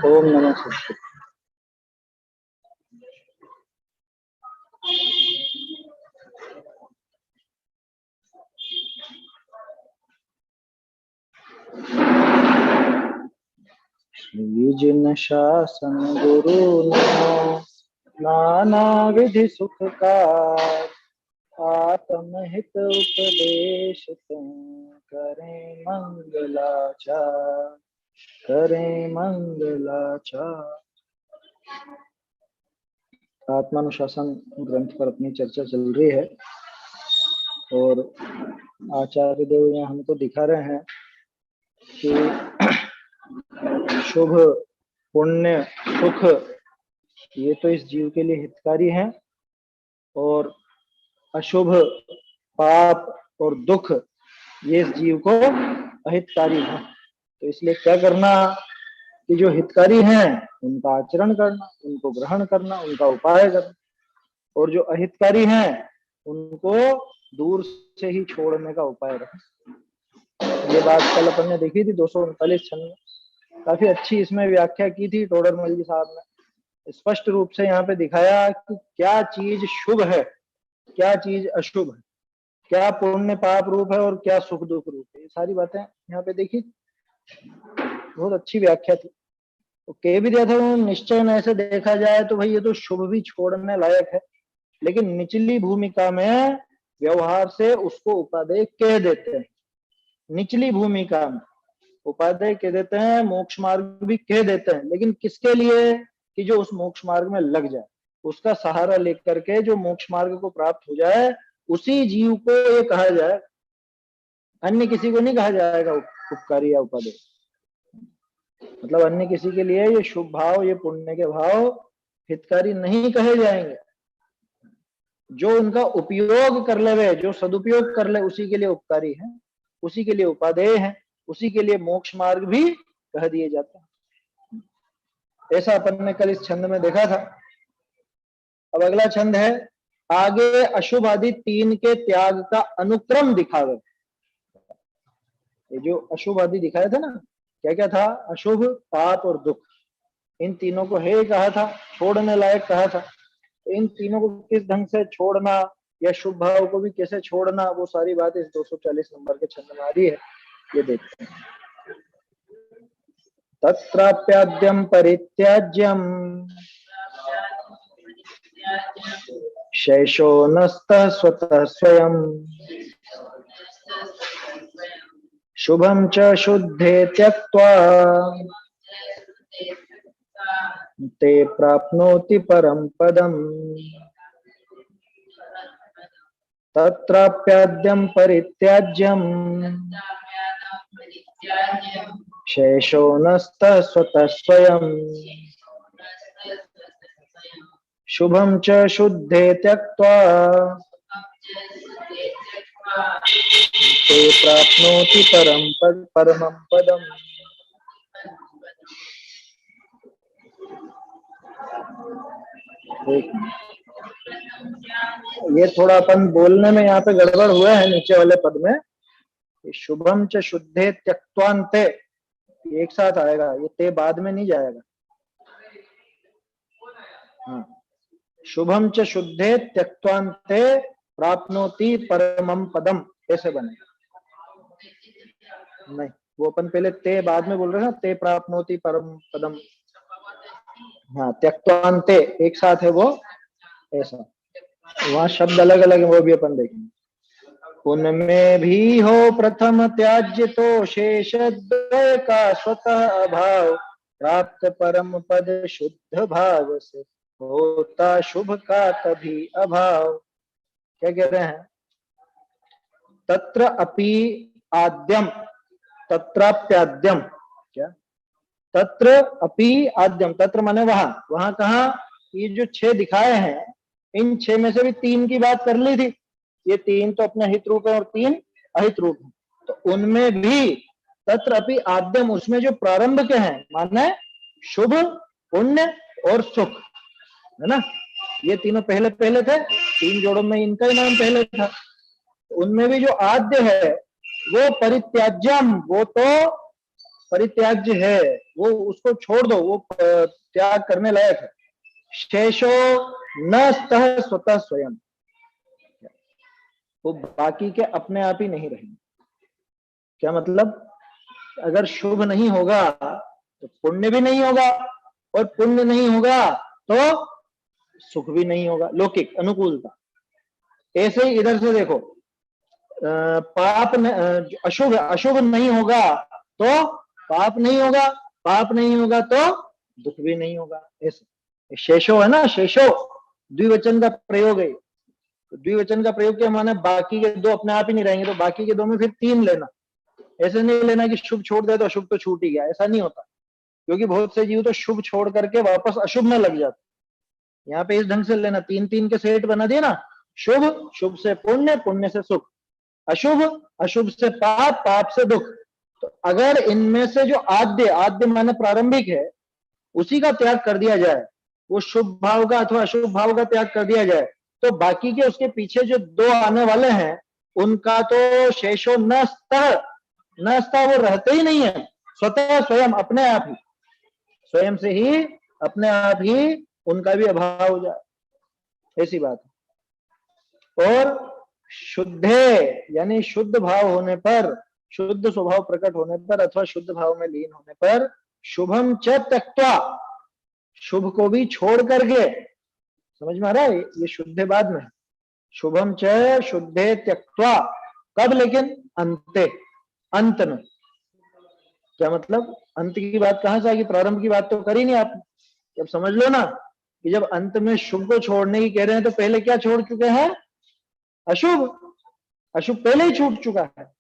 ओम नमः शिवाय। जिन शासन गुरु नाना विधि सुखकार, आत्महित उपदेश तुम करें मंगलाचार, करें मंगलाचार। आत्मानुशासन ग्रंथ पर अपनी चर्चा चल रही है और आचार्य देव यहाँ हमको दिखा रहे हैं कि शुभ, पुण्य, सुख ये तो इस जीव के लिए हितकारी हैं और अशुभ, पाप और दुख ये इस जीव को अहितकारी हैं। तो इसलिए क्या करना कि जो हितकारी हैं उनका आचरण करना, उनको ग्रहण करना, उनका उपाय करना, और जो अहितकारी हैं उनको दूर से ही छोड़ने का उपाय रखना। ये बात कल अपन ने देखी थी 239 छंद में। काफी अच्छी इसमें व्याख्या की थी टोडरमल जी साहब ने। स्पष्ट रूप से यहाँ पे दिखाया कि क्या चीज शुभ है, क्या चीज अशुभ है, क्या पुण्य पाप रूप है और क्या सुख दुख रूप है। ये सारी बातें यहाँ पे देखी, बहुत अच्छी व्याख्या थी। तो कह भी दिया था निश्चय ऐसे देखा जाए तो भाई ये तो शुभ भी छोड़ने लायक है, लेकिन निचली भूमिका में व्यवहार से उसको उपादेय कह देते हैं। निचली भूमिका में उपादेय कह देते हैं, मोक्ष मार्ग भी कह देते हैं, लेकिन किसके लिए कि जो उस मोक्ष मार्ग में लग जाए, उसका सहारा लेकर के जो मोक्ष मार्ग को प्राप्त हो जाए, उसी जीव को ये कहा जाए, अन्य किसी को नहीं कहा जाएगा उपकारी या उपादेय। मतलब अन्य किसी के लिए ये शुभ भाव, ये पुण्य के भाव हितकारी नहीं कहे जाएंगे। जो उनका उपयोग कर ले, जो सदुपयोग कर ले, उसी के लिए उपकारी है, उसी के लिए उपादेय है, उसी के लिए मोक्ष मार्ग भी कह दिए जाते हैं। ऐसा अपन ने कल इस छंद में देखा था। अब अगला छंद है, आगे अशुभ आदि तीन के त्याग का अनुक्रम दिखावे। ये जो अशुभ आदि दिखाया था ना, क्या क्या था? अशुभ, पाप और दुख। इन तीनों को हे कहा था, छोड़ने लायक कहा था। इन तीनों को किस ढंग से छोड़ना या शुभ भाव को भी कैसे छोड़ना, वो सारी बात इस 240 नंबर के छंद में आ रही है। ये देखते हैं। तत्राप्याद्यम परित्याज्यम शेषो नस्तः स्वतः स्वयं, शुभम च शुद्धे त्यक्त्वा ते प्राप्नोति परम पदम। तत्राप्याद्यम परित्याज्यम शेषो नस्तः स्वतः स्वयं, शुभम च शुद्धे त्यक्त्वा ते प्राप्नोति परमं पदम। ये थोड़ा अपन बोलने में यहाँ पे गड़बड़ हुआ है नीचे वाले पद में। शुभम च शुद्धे त्यक्त्वान्ते एक साथ आएगा, ये ते बाद में नहीं जाएगा। हाँ, शुभम च शुद्धे त्यक्त्वान्ते प्राप्नोति परमं पदम ऐसे बनेगा। नहीं, वो अपन पहले ते बाद में बोल रहे हैं, ते प्राप्नोति परम पदम। हाँ, त्यक्त्वान्ते एक साथ है वो, ऐसा। वहां शब्द अलग अलग है, वो भी अपन देखेंगे। उनमें भी हो प्रथम त्याज्य तो शेष द्वय का स्वतः अभाव, प्राप्त परम पद शुद्ध भाव से होता शुभ का कभी अभाव। क्या कह रहे हैं? तत्र अपि आद्यम, तत्राप्याद्यम। क्या? तत्र अपि आद्यम, तत्र माने वहां, वहां कहा? ये जो 6 दिखाए हैं, इन 6 में से भी 3 की बात कर ली थी। ये 3 तो अपने हित रूप है और 3 अहित रूप है। तो उनमें भी तत्र अपि आद्यम, उसमें जो प्रारंभ के हैं, माने शुभ, पुण्य और सुख, है ना? ये तीनों पहले पहले थे, 3 जोड़ों में इनका ही नाम पहले था। उनमें भी जो आद्य है वो परित्याज्यम, वो तो परित्याज्य है, वो उसको छोड़ दो, वो त्याग करने लायक है। शेषो न स्तः स्वतः स्वयं, वो बाकी के अपने आप ही नहीं रहेंगे। क्या मतलब? अगर शुभ नहीं होगा तो पुण्य भी नहीं होगा, और पुण्य नहीं होगा तो सुख भी नहीं होगा, लौकिक अनुकूलता। ऐसे ही इधर से देखो, पाप अशुभ अशुभ नहीं होगा तो पाप नहीं होगा, पाप नहीं होगा तो दुख भी नहीं होगा। ऐसे शेषो है ना, शेषो द्विवचन का प्रयोग है। तो द्विवचन का प्रयोग क्या माने, बाकी के दो अपने आप ही नहीं रहेंगे, तो बाकी के दो में फिर तीन लेना। ऐसे नहीं लेना कि शुभ छोड़ दे तो अशुभ तो छूट ही गया, ऐसा नहीं होता। क्योंकि बहुत से जीव तो शुभ छोड़ करके वापस अशुभ में लग जाते। यहाँ पे इस ढंग से लेना, तीन तीन के सेट बना दिए ना, शुभ, शुभ से पुण्य, पुण्य से सुख, अशुभ, अशुभ से पाप, पाप से दुख। तो अगर इनमें से जो आद्य, आद्य माने प्रारंभिक है, उसी का त्याग कर दिया जाए, वो शुभ भाव का अथवा अशुभ भाव का त्याग कर दिया जाए, तो बाकी के उसके पीछे जो दो आने वाले हैं उनका तो शेषो न स्तः, न स्तः, वो रहते ही नहीं है, स्वतः स्वयं अपने आप ही, स्वयं से ही अपने आप ही उनका भी अभाव हो जाए, ऐसी बात है। और शुद्धे यानी शुद्ध भाव होने पर, शुद्ध स्वभाव प्रकट होने पर अथवा शुद्ध भाव में लीन होने पर, शुभम च त्यक्त्वा, शुभ को भी छोड़ करके, समझ में आ रहा है? ये शुद्धे बाद में, शुभम च शुद्धे त्यक्त्वा, कब? लेकिन अंते, अंत में। क्या मतलब? अंत की बात कहां से आएगी? प्रारंभ की बात तो करी नहीं आपने। जब समझ लो ना कि जब अंत में शुभ को छोड़ने की कह रहे हैं, तो पहले क्या छोड़ चुके हैं? अशुभ, अशुभ पहले ही छूट चुका है।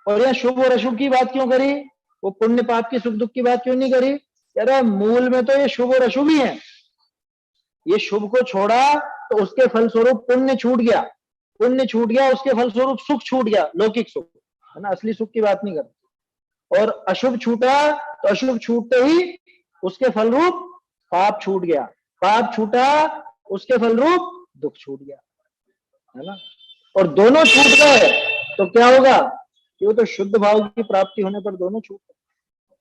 और यह शुभ और अशुभ की बात क्यों करी? वो पुण्य पाप की, सुख दुख की बात क्यों नहीं करी? कह रहा है मूल में तो ये शुभ और अशुभ ही है। ये शुभ को छोड़ा तो उसके फलस्वरूप पुण्य छूट गया, पुण्य छूट गया, उसके फलस्वरूप सुख छूट गया, लौकिक सुख है ना, असली सुख की बात नहीं करते। और अशुभ छूटा तो अशुभ छूटते ही उसके फलरूप पाप छूट गया, पाप छूटा उसके फलरूप दुख छूट गया, है ना। और दोनों छूट गए तो क्या होगा? कि वो तो शुद्ध भाव की प्राप्ति होने पर दोनों छूट गए।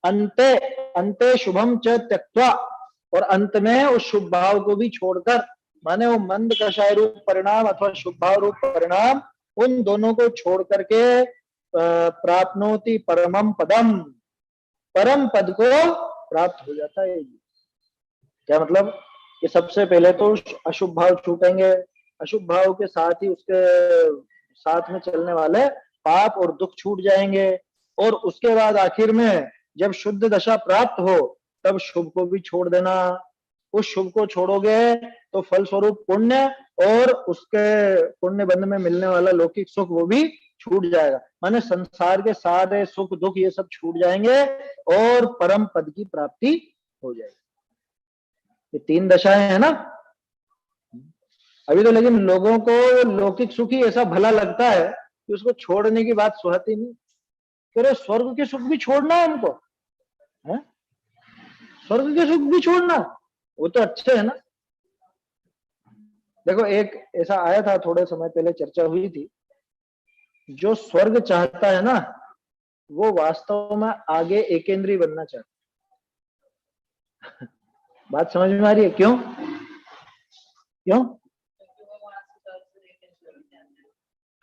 अंते, अंते शुभम च त्यक्त्वा, और अंत में उस शुभ भाव को भी छोड़कर, माने वो मंद कषाय रूप परिणाम अथवा शुभ भाव रूप परिणाम, उन दोनों को छोड़ करके प्राप्नोति परमम पदम, परम पद को प्राप्त हो जाता है। क्या मतलब? कि सबसे पहले तो अशुभ भाव छूटेंगे, अशुभ भाव के साथ ही उसके साथ में चलने वाले पाप और दुख छूट जाएंगे, और उसके बाद आखिर में जब शुद्ध दशा प्राप्त हो तब शुभ को भी छोड़ देना। उस शुभ को छोड़ोगे तो फलस्वरूप पुण्य, और उसके पुण्य बंध में मिलने वाला लौकिक सुख वो भी छूट जाएगा। माने संसार के सारे सुख दुख ये सब छूट जाएंगे और परम पद की प्राप्ति हो जाएगी। ये तीन दशाएं है ना। अभी तो लेकिन लोगों को लौकिक सुख ही ऐसा भला लगता है कि उसको छोड़ने की बात सुहाती नहीं। अरे स्वर्ग के सुख भी छोड़ना है हमको, है? स्वर्ग के सुख भी छोड़ना, वो तो अच्छे है ना। देखो एक ऐसा आया था, थोड़े समय पहले चर्चा हुई थी, जो स्वर्ग चाहता है ना वो वास्तव में आगे एकेंद्रीय बनना चाहता है। बात समझ में आ रही है? क्यों? क्यों?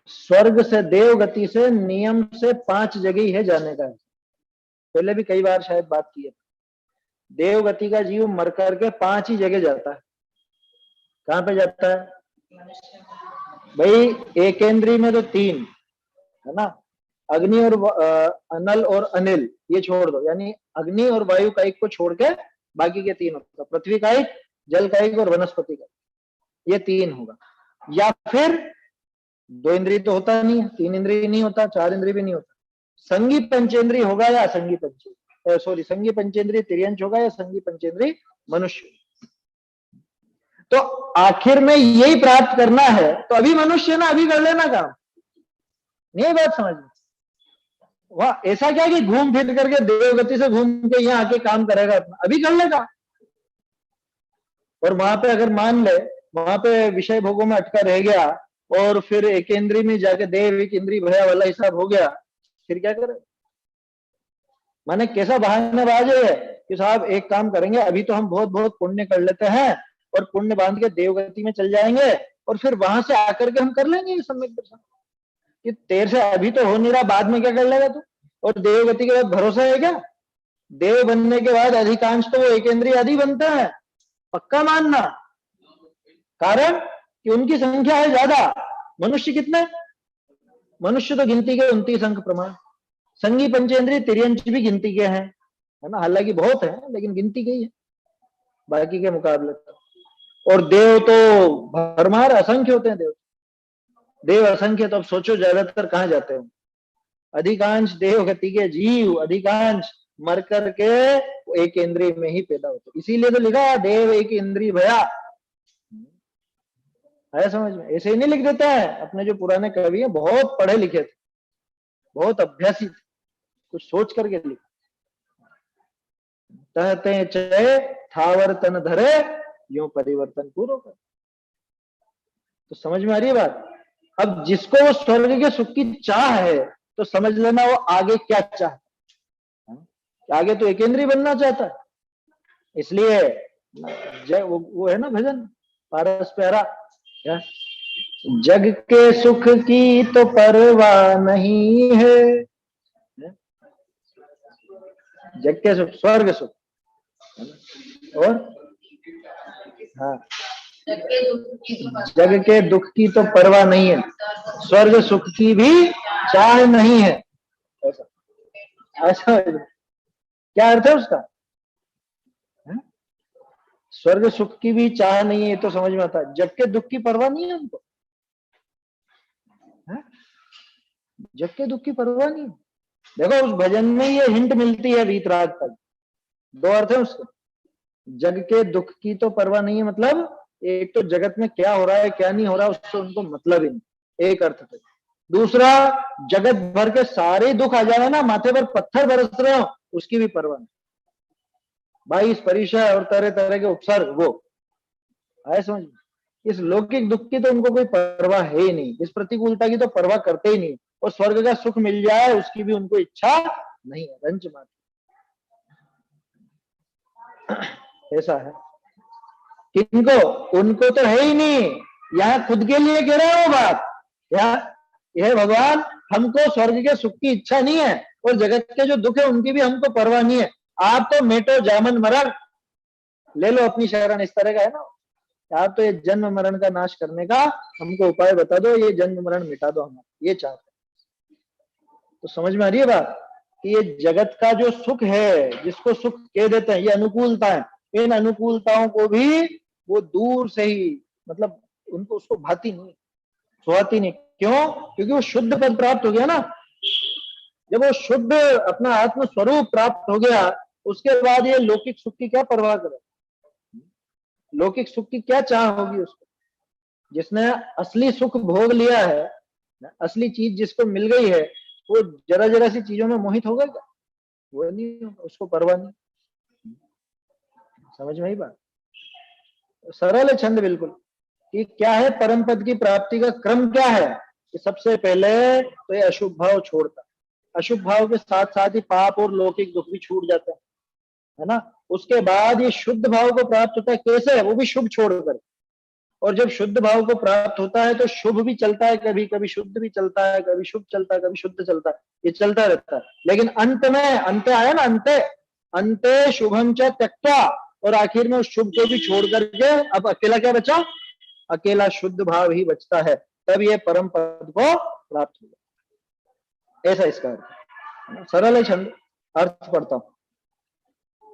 स्वर्ग से देव गति से नियम से 5 जगह ही है जाने का। पहले भी कई बार शायद बात की है। देव गति का जीव मर करके 5 ही जगह जाता है। कहां पे जाता है भाई? एकेंद्रीय में तो 3 है ना, अग्नि और अनल और अनिल, ये छोड़ दो, यानी अग्नि और वायु का एक को छोड़ के बाकी के 3 होता, पृथ्वी का एक, जल का एक और वनस्पति का, ये 3 होगा। या फिर 2 इंद्रिय तो होता नहीं है, 3 इंद्रिय नहीं होता, 4 इंद्रिय भी नहीं होता, संगी पंचेंद्रिय होगा या असंगी पंचेंद्रिय, सॉरी संगी पंचेंद्रिय तिर्यंश होगा या संगी पंचेंद्रिय मनुष्य। तो आखिर में यही प्राप्त करना है तो अभी मनुष्य ना, अभी कर लेना काम। नहीं बात समझ में? वाह, ऐसा क्या कि घूम फिर करके देवगति से घूम के यहाँ आके काम करेगा अपना, अभी कर लेगा। और वहां पे अगर मान ले वहां पे विषय भोगों में अटका रह गया और फिर एक इंद्रिय में जाके देव एक इंद्रिय भया वाला हिसाब हो गया, फिर क्या करे? माने कैसा बहानेबाज है कि साहब एक काम करेंगे, अभी तो हम बहुत बहुत पुण्य कर लेते हैं और पुण्य बांध के देवगति में चल जाएंगे और फिर वहां से आकर के हम कर लेंगे ये सम्यक दर्शन। कि तेरे से अभी तो हो नहीं रहा, बाद में क्या कर लेगा तू? और देवगति के बाद भरोसा है क्या? देव बनने के बाद अधिकांश तो वो एकेंद्रीय आदि बनते हैं, पक्का मानना। कारण कि उनकी संख्या है ज्यादा। मनुष्य कितने? मनुष्य तो गिनती के 29 अंक प्रमाण, संगी पंचेंद्रिय तिर्यंश भी गिनती के हैं, है ना, हालांकि बहुत है लेकिन गिनती के ही है बाकी के मुकाबले। और देव तो भरमार असंख्य होते हैं। देव असंख्य, तो अब सोचो ज्यादातर कहां जाते हो? अधिकांश देव गति के जीव अधिकांश मर करके एक इंद्रिय में ही पैदा होते, इसीलिए तो लिखा देव एक इंद्रिय भया है। समझ में? ऐसे ही नहीं लिख देता है। अपने जो पुराने कवि हैं बहुत पढ़े लिखे थे, बहुत अभ्यासी थे, कुछ सोच करके लिखा। कहते चय थावर तन धरे यूं परिवर्तन पूर्व कर। तो समझ में आ रही है बात? अब जिसको वो स्वर्ग के सुख की चाह है तो समझ लेना वो आगे क्या चाहता है। आगे तो एकेंद्रीय बनना चाहता है। इसलिए वो है ना भजन पारस प्यारा, जग के सुख की तो परवाह नहीं है, जग के सुख स्वर्ग सुख, और हाँ, जग के दुख की तो परवाह नहीं है, स्वर्ग सुख की भी चाह नहीं है। ऐसा ऐसा क्या अर्थ है उसका? स्वर्ग सुख की भी चाह नहीं है तो समझ में आता है। जग के दुख की परवाह नहीं है उनको, जग के दुख की परवाह नहीं। देखो उस भजन में ये हिंट मिलती है वीतराग तक। दो अर्थ है उसके। जग के दुख की तो परवाह नहीं है मतलब एक तो जगत में क्या हो रहा है क्या नहीं हो रहा है उससे उनको मतलब ही नहीं, एक अर्थ तो। दूसरा, जगत भर के सारे दुख आ जाए ना, माथे पर पत्थर बरस रहे हो, उसकी भी परवाह नहीं। 22 परिचय और तरह तरह के उपसर्ग, वो आए समझ। इस लौकिक दुख की तो उनको कोई परवाह है ही नहीं, इस प्रतिकूलता की तो परवाह करते ही नहीं, और स्वर्ग का सुख मिल जाए उसकी भी उनको इच्छा नहीं है, रंच मात्र। ऐसा है। किनको? उनको तो है ही नहीं। यहाँ खुद के लिए कह रहे हो बात, यह भगवान हमको स्वर्ग के सुख की इच्छा नहीं है और जगत के जो दुख है उनकी भी हमको परवाह नहीं है। आप तो मेटो जामन मरण ले लो अपनी शरण, इस तरह का है ना। आप तो ये जन्म मरण का नाश करने का हमको उपाय बता दो, ये जन्म मरण मिटा दो, हम ये चाहते हैं। तो समझ में आ रही है बात कि ये जगत का जो सुख है, जिसको सुख कह देते हैं, ये अनुकूलता है। इन अनुकूलताओं को भी वो दूर से ही मतलब उनको उसको भाती नहीं, सुहाती नहीं। क्यों? क्योंकि वो शुद्ध पद प्राप्त हो गया ना। जब वो शुद्ध अपना आत्म स्वरूप प्राप्त हो गया उसके बाद ये लौकिक सुख की क्या परवाह करे, लौकिक सुख की क्या चाह होगी उसको। जिसने असली सुख भोग लिया है, असली चीज जिसको मिल गई है, वो जरा जरा सी चीजों में मोहित होगा क्या? वो नहीं होगा, उसको परवाह नहीं। समझ में ही बात? सरल है छंद बिल्कुल कि क्या है परम पद की प्राप्ति का क्रम क्या है। कि सबसे पहले तो ये अशुभ भाव छोड़ता, अशुभ भाव के साथ साथ ही पाप और लौकिक दुख भी छूट जाता है ना। उसके बाद ये शुद्ध भाव को प्राप्त होता है, कैसे? वो भी शुभ छोड़कर। और जब शुद्ध भाव को प्राप्त होता है तो शुभ भी चलता है, कभी कभी शुद्ध भी चलता है, कभी शुभ चलता है, कभी शुद्ध चलता है, ये चलता रहता है। लेकिन अंत में अंत आया ना, अंते शुभम च त्यक्त्वा, और आखिर में उस शुभ को भी छोड़ करके अब अकेला क्या बचा? अकेला शुद्ध भाव ही बचता है। तब ये परम पद को प्राप्त होगा। ऐसा इसका अर्थ। सरल है छंद, अर्थ पढ़ता हूं।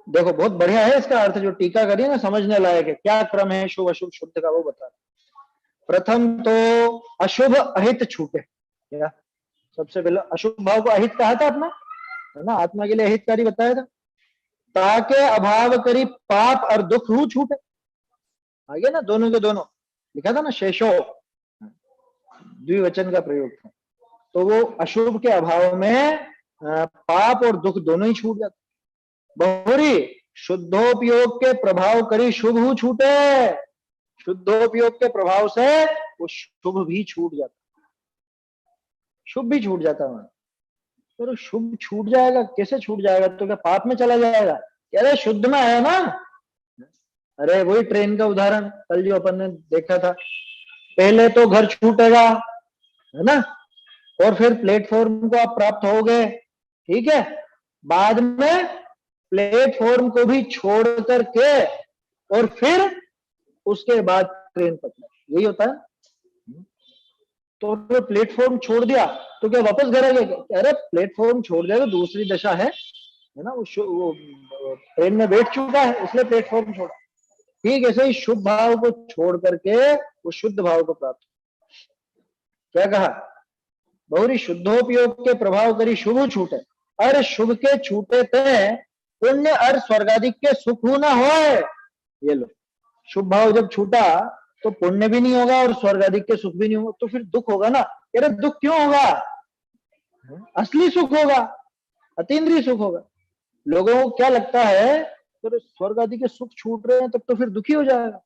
देखो बहुत बढ़िया है इसका अर्थ, जो टीका करिए ना समझने लायक है। क्या क्रम है शुभ अशुभ शुद्ध का वो बता रहे। प्रथम तो अशुभ अहित छूटे। क्या? सबसे पहले अशुभ भाव को अहित कहा था अपना, है ना, आत्मा के लिए अहितकारी बताया था। ताके अभाव करी पाप और दुख हु छूटे, आगे ना दोनों के दोनों लिखा था ना, शेषो द्विवचन का प्रयोग था। तो वो अशुभ के अभाव में पाप और दुख दोनों ही छूट जाते। बहुरी शुद्धोपयोग के प्रभाव करी शुभ हु छूटे, शुद्धोपयोग के प्रभाव से वो शुभ भी छूट जाता, शुभ भी छूट जाता है। तो शुभ छूट जाएगा, कैसे छूट जाएगा? तो क्या पाप में चला जाएगा? कह रहे शुद्ध में है ना। अरे वही ट्रेन का उदाहरण कल जो अपन ने देखा था, पहले तो घर छूटेगा, है ना, और फिर प्लेटफॉर्म को आप प्राप्त होगे, ठीक है, बाद में प्लेटफॉर्म को भी छोड़ करके और फिर उसके बाद ट्रेन पकड़ा, यही होता है। तो प्लेटफॉर्म छोड़ दिया तो क्या वापस घर आ गया? अरे प्लेटफॉर्म छोड़ दिया तो दूसरी दशा है ना, वो ट्रेन में बैठ चुका है इसलिए प्लेटफॉर्म छोड़ा। ठीक ऐसे ही शुभ भाव को छोड़ करके वो शुद्ध भाव को प्राप्त। क्या कहा? बहुरी शुद्धोपयोग के प्रभाव करी शुभ छूटे, अरे शुभ के छूटे ते पुण्य और स्वर्गाधिक के सुख ना हो। ये लो, शुभ भाव जब छूटा तो पुण्य भी नहीं होगा और स्वर्गाधिक के सुख भी नहीं होगा, तो फिर दुख होगा ना। अरे दुख क्यों होगा? असली सुख होगा, अतीन्द्रिय सुख होगा। लोगों को क्या लगता है, तो स्वर्ग आदि के सुख छूट रहे हैं तब तो फिर दुखी हो जाएगा।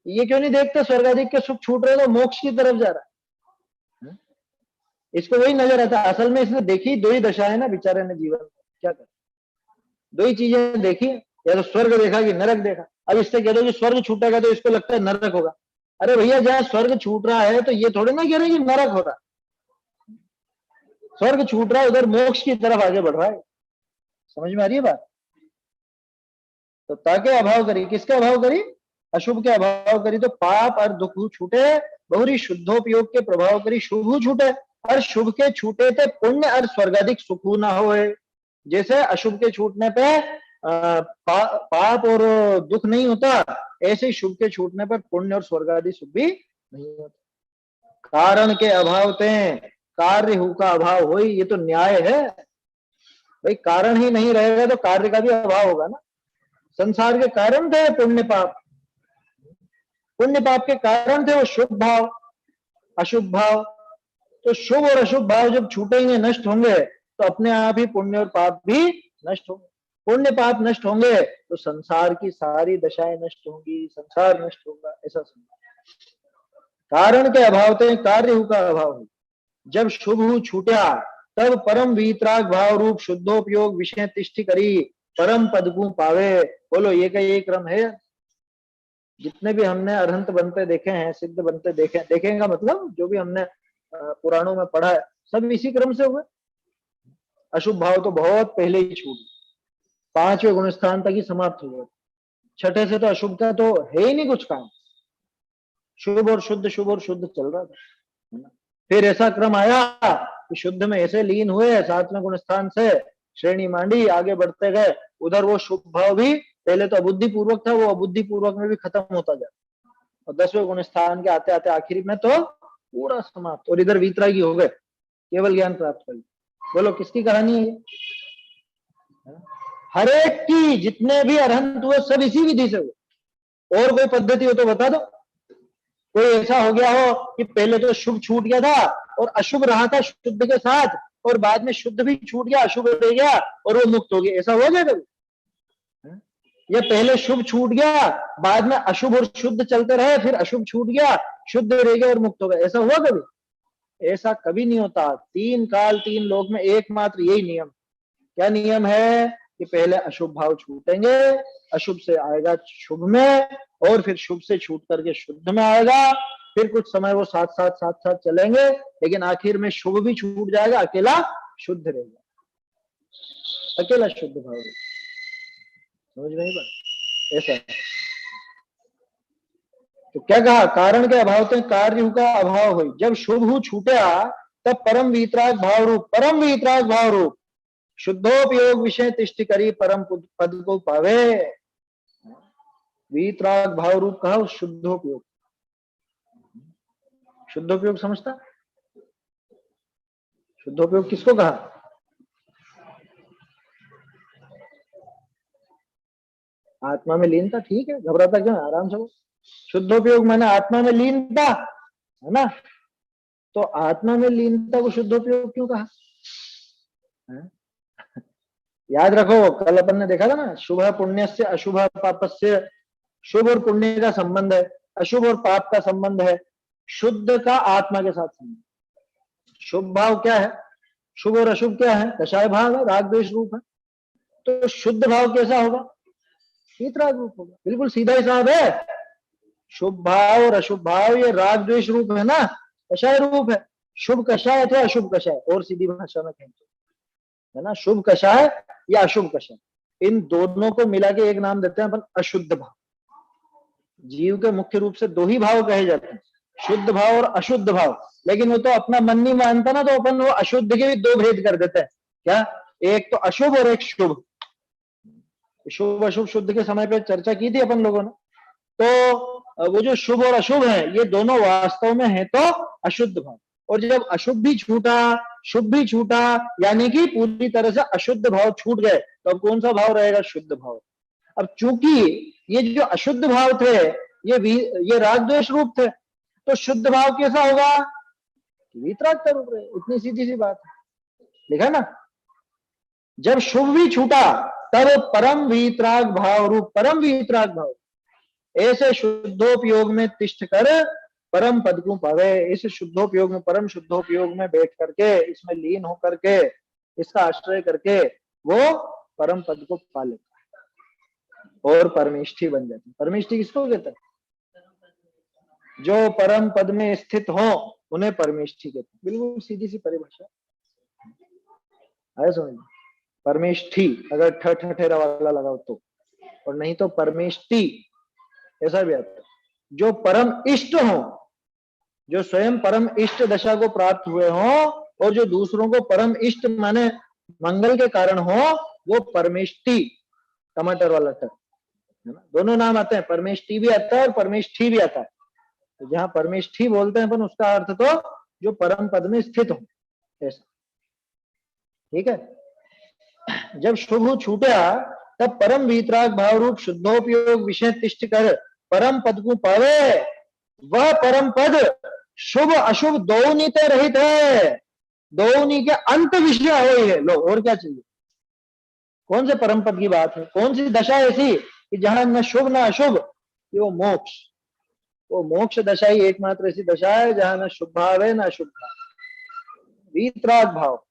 ये क्यों नहीं देखते स्वर्ग आदि के सुख छूट रहे हैं तो मोक्ष की तरफ जा रहा है? इसको वही नजर आता है। असल में इसने देखी दो ही दशा है ना बेचारे ने जीवन में, क्या कर, दो ही चीजें देखी, या तो स्वर्ग देखा कि नरक देखा। अब इससे कह दो कि स्वर्ग छूटेगा तो इसको लगता है नरक होगा। अरे भैया जहां स्वर्ग छूट रहा है तो ये थोड़ी ना कह रहे कि नरक होगा। स्वर्ग छूट रहा है, उधर मोक्ष की तरफ आगे बढ़ रहा है। समझ में आ रही है बात? तो ताके अभाव करी, किसके अभाव करी? अशुभ के अभाव करी तो पाप और दुख छूटे, बहुरी शुद्धोपयोग के प्रभाव करी शुभ छूटे, और शुभ के छूटे थे पुण्य और स्वर्गाधिक सुख ना हो। जैसे अशुभ के छूटने पे पाप और दुख नहीं होता, ऐसे ही शुभ के छूटने पर पुण्य और स्वर्गादि सुख भी नहीं होता। कारण के अभाव थे कार्य हु का अभाव हो, ये तो न्याय है भाई। कारण ही नहीं रहेगा तो कार्य का भी अभाव होगा ना। संसार के कारण थे पुण्य पाप, पुण्य पाप के कारण थे वो शुभ भाव अशुभ भाव। तो शुभ और अशुभ भाव जब छूटेंगे, नष्ट होंगे, तो अपने आप ही पुण्य और पाप भी नष्ट होंगे। पुण्य पाप नष्ट होंगे तो संसार की सारी दशाएं नष्ट होंगी, संसार नष्ट होगा, ऐसा समझ। कारण के अभाव थे कार्य हु का अभाव हो। जब शुभ हु छूटा तब परम वीतराग भाव रूप शुद्धोपयोग विषय तिष्ठि करी परम पद को पावे। बोलो ये का ये क्रम है। जितने भी हमने अरहंत बनते देखे हैं, सिद्ध बनते देखेंगे मतलब जो भी हमने पुराणों में पढ़ा है, सब इसी क्रम से हुए। अशुभ भाव तो बहुत पहले ही छूट, 5वें गुण स्थान तक ही समाप्त हो गए। छठे से तो अशुभ का तो है ही नहीं कुछ काम, शुभ और शुद्ध चल रहा था। फिर ऐसा क्रम आया कि शुद्ध में ऐसे लीन हुए, 7वें गुण स्थान से श्रेणी मांडी, आगे बढ़ते गए। उधर वो शुभ भाव भी पहले तो अबुद्धि पूर्वक था, वो अबुद्धि पूर्वक में भी खत्म होता जाता, और 10वें गुण स्थान के आते आते आखिरी में तो पूरा समाप्त, और इधर वीतरागी हो गए, केवल ज्ञान प्राप्त कर। बोलो किसकी कहानी है ये? हर एक की, जितने भी अरहंत हुए सब इसी विधि से हुए। और कोई पद्धति हो तो बता दो। कोई ऐसा हो गया हो कि पहले तो शुभ छूट गया था और अशुभ रहा था शुद्ध के साथ, और बाद में शुद्ध भी छूट गया, अशुभ रह गया और वो मुक्त हो गया, ऐसा हो गया कभी? या पहले शुभ छूट गया, बाद में अशुभ और शुद्ध चलते रहे, फिर अशुभ छूट गया, शुद्ध रह गया और मुक्त हो गया, ऐसा हुआ कभी? ऐसा कभी नहीं होता। 3 काल 3 लोक में एकमात्र यही नियम। क्या नियम है? कि पहले अशुभ भाव छूटेंगे, अशुभ से आएगा शुभ में, और फिर शुभ से छूट करके शुद्ध में आएगा। फिर कुछ समय वो साथ साथ चलेंगे, लेकिन आखिर में शुभ भी छूट जाएगा, अकेला शुद्ध रहेगा, अकेला शुद्ध भाव रहेगा। समझ में बात? ऐसा है। तो क्या कहा? कारण के अभाव से कार्य का अभाव हुई। जब शुभ हु छूटा तब परम वीतराग भाव रूप शुद्धोपयोग विषय तिष्ठि करी परम पद को पावे। वीतराग भाव रूप कहा शुद्धोपयोग। शुद्धोपयोग समझता? शुद्धोपयोग किसको कहा? आत्मा में लीनता। ठीक है, घबराता क्यों? आराम से। शुद्धोपयोग माने आत्मा में लीनता, है ना? तो आत्मा में लीनता को शुद्धोपयोग क्यों कहा? याद रखो, कल अपन ने देखा था ना, शुभ पुण्य से अशुभ पाप से, शुभ और पुण्य का संबंध है, अशुभ और पाप का संबंध है, शुद्ध का आत्मा के साथ संबंध। शुभ भाव क्या है? शुभ और अशुभ क्या है? कषाय भाव है, राग द्वेष रूप है। तो शुद्ध भाव कैसा होगा? वीतराग रूप होगा। बिल्कुल सीधा हिसाब है। शुभ भाव और अशुभ भाव ये राग द्वेष रूप है ना, कषाय रूप है। शुभ कषाय अथवा अशुभ कषाय, और सीधी भाषा में कहें तो, है ना, शुभ कषाय या अशुभ कषाय, इन दोनों को मिला के एक नाम देते हैं अपन अशुद्ध भाव। जीव के मुख्य रूप से दो ही भाव कहे जाते हैं, शुद्ध भाव और अशुद्ध भाव। लेकिन वो तो अपना मन नहीं मानता ना, तो अपन वो अशुद्ध के भी दो भेद कर देते हैं। क्या? एक तो अशुभ और एक शुभ। शुभ अशुभ शुद्ध के समय पे चर्चा की थी अपन लोगों ने। तो वो जो शुभ और अशुभ है, ये दोनों वास्तव में है तो अशुद्ध भाव। और जब अशुभ भी छूटा, शुभ भी छूटा, यानी कि पूरी तरह से अशुद्ध भाव छूट गए, तो अब कौन सा भाव रहेगा? शुद्ध भाव। अब चूंकि ये जो अशुद्ध भाव थे, ये राग द्वेष रूप थे, तो शुद्ध भाव कैसा होगा? वीतराग का रूप रहे। इतनी सीधी सी बात है, लिखा ना। जब शुभ भी छूटा, तब परम वीतराग भाव रूप, परम वीतराग भाव, ऐसे शुद्धोपयोग में तिष्ठ कर परम पद को पावे। इस शुद्धोपयोग में, परम शुद्धोपयोग में बैठ करके, इसमें लीन होकर के, इसका आश्रय करके वो परम पद को पा लेता है और परमेष्ठी बन जाती है। परमेष्ठी किसको कहते हैं? जो परम पद में स्थित हो उन्हें परमेष्ठी कहते हैं। बिल्कुल सीधी सी परिभाषा है, समझ। परमेष्ठी अगर ठठेरा वाला लगाओ तो, और नहीं तो परमेष्ठी ऐसा भी आता है। जो परम इष्ट हो, जो स्वयं परम इष्ट दशा को प्राप्त हुए हो, और जो दूसरों को परम इष्ट माने मंगल के कारण हो, वो परमेष्ठी। टमाटर वाला टर, है ना, दोनों नाम आते हैं, परमेष्ठी भी आता है और परमेष्ठी भी आता है। तो जहां परमेष्ठी बोलते हैं अपन, उसका अर्थ तो जो परम पद में स्थित हो, ऐसा। ठीक है। जब शुभ छूटा, तब परम वीतराग भाव रूप शुद्धोपयोग विषय तिष्ठ कर परम पद को पावे। वह परम पद शुभ अशुभ दोनों ते रहित है, दोनों के अंत विषय हो है। लो, और क्या चाहिए? कौन से परम पद की बात है? कौन सी दशा ऐसी कि जहां न शुभ न अशुभ? ये वो मोक्ष। वो मोक्ष दशा ही एकमात्र ऐसी दशा है जहां न शुभ भाव है न अशुभ भाव। वीतराग भाव,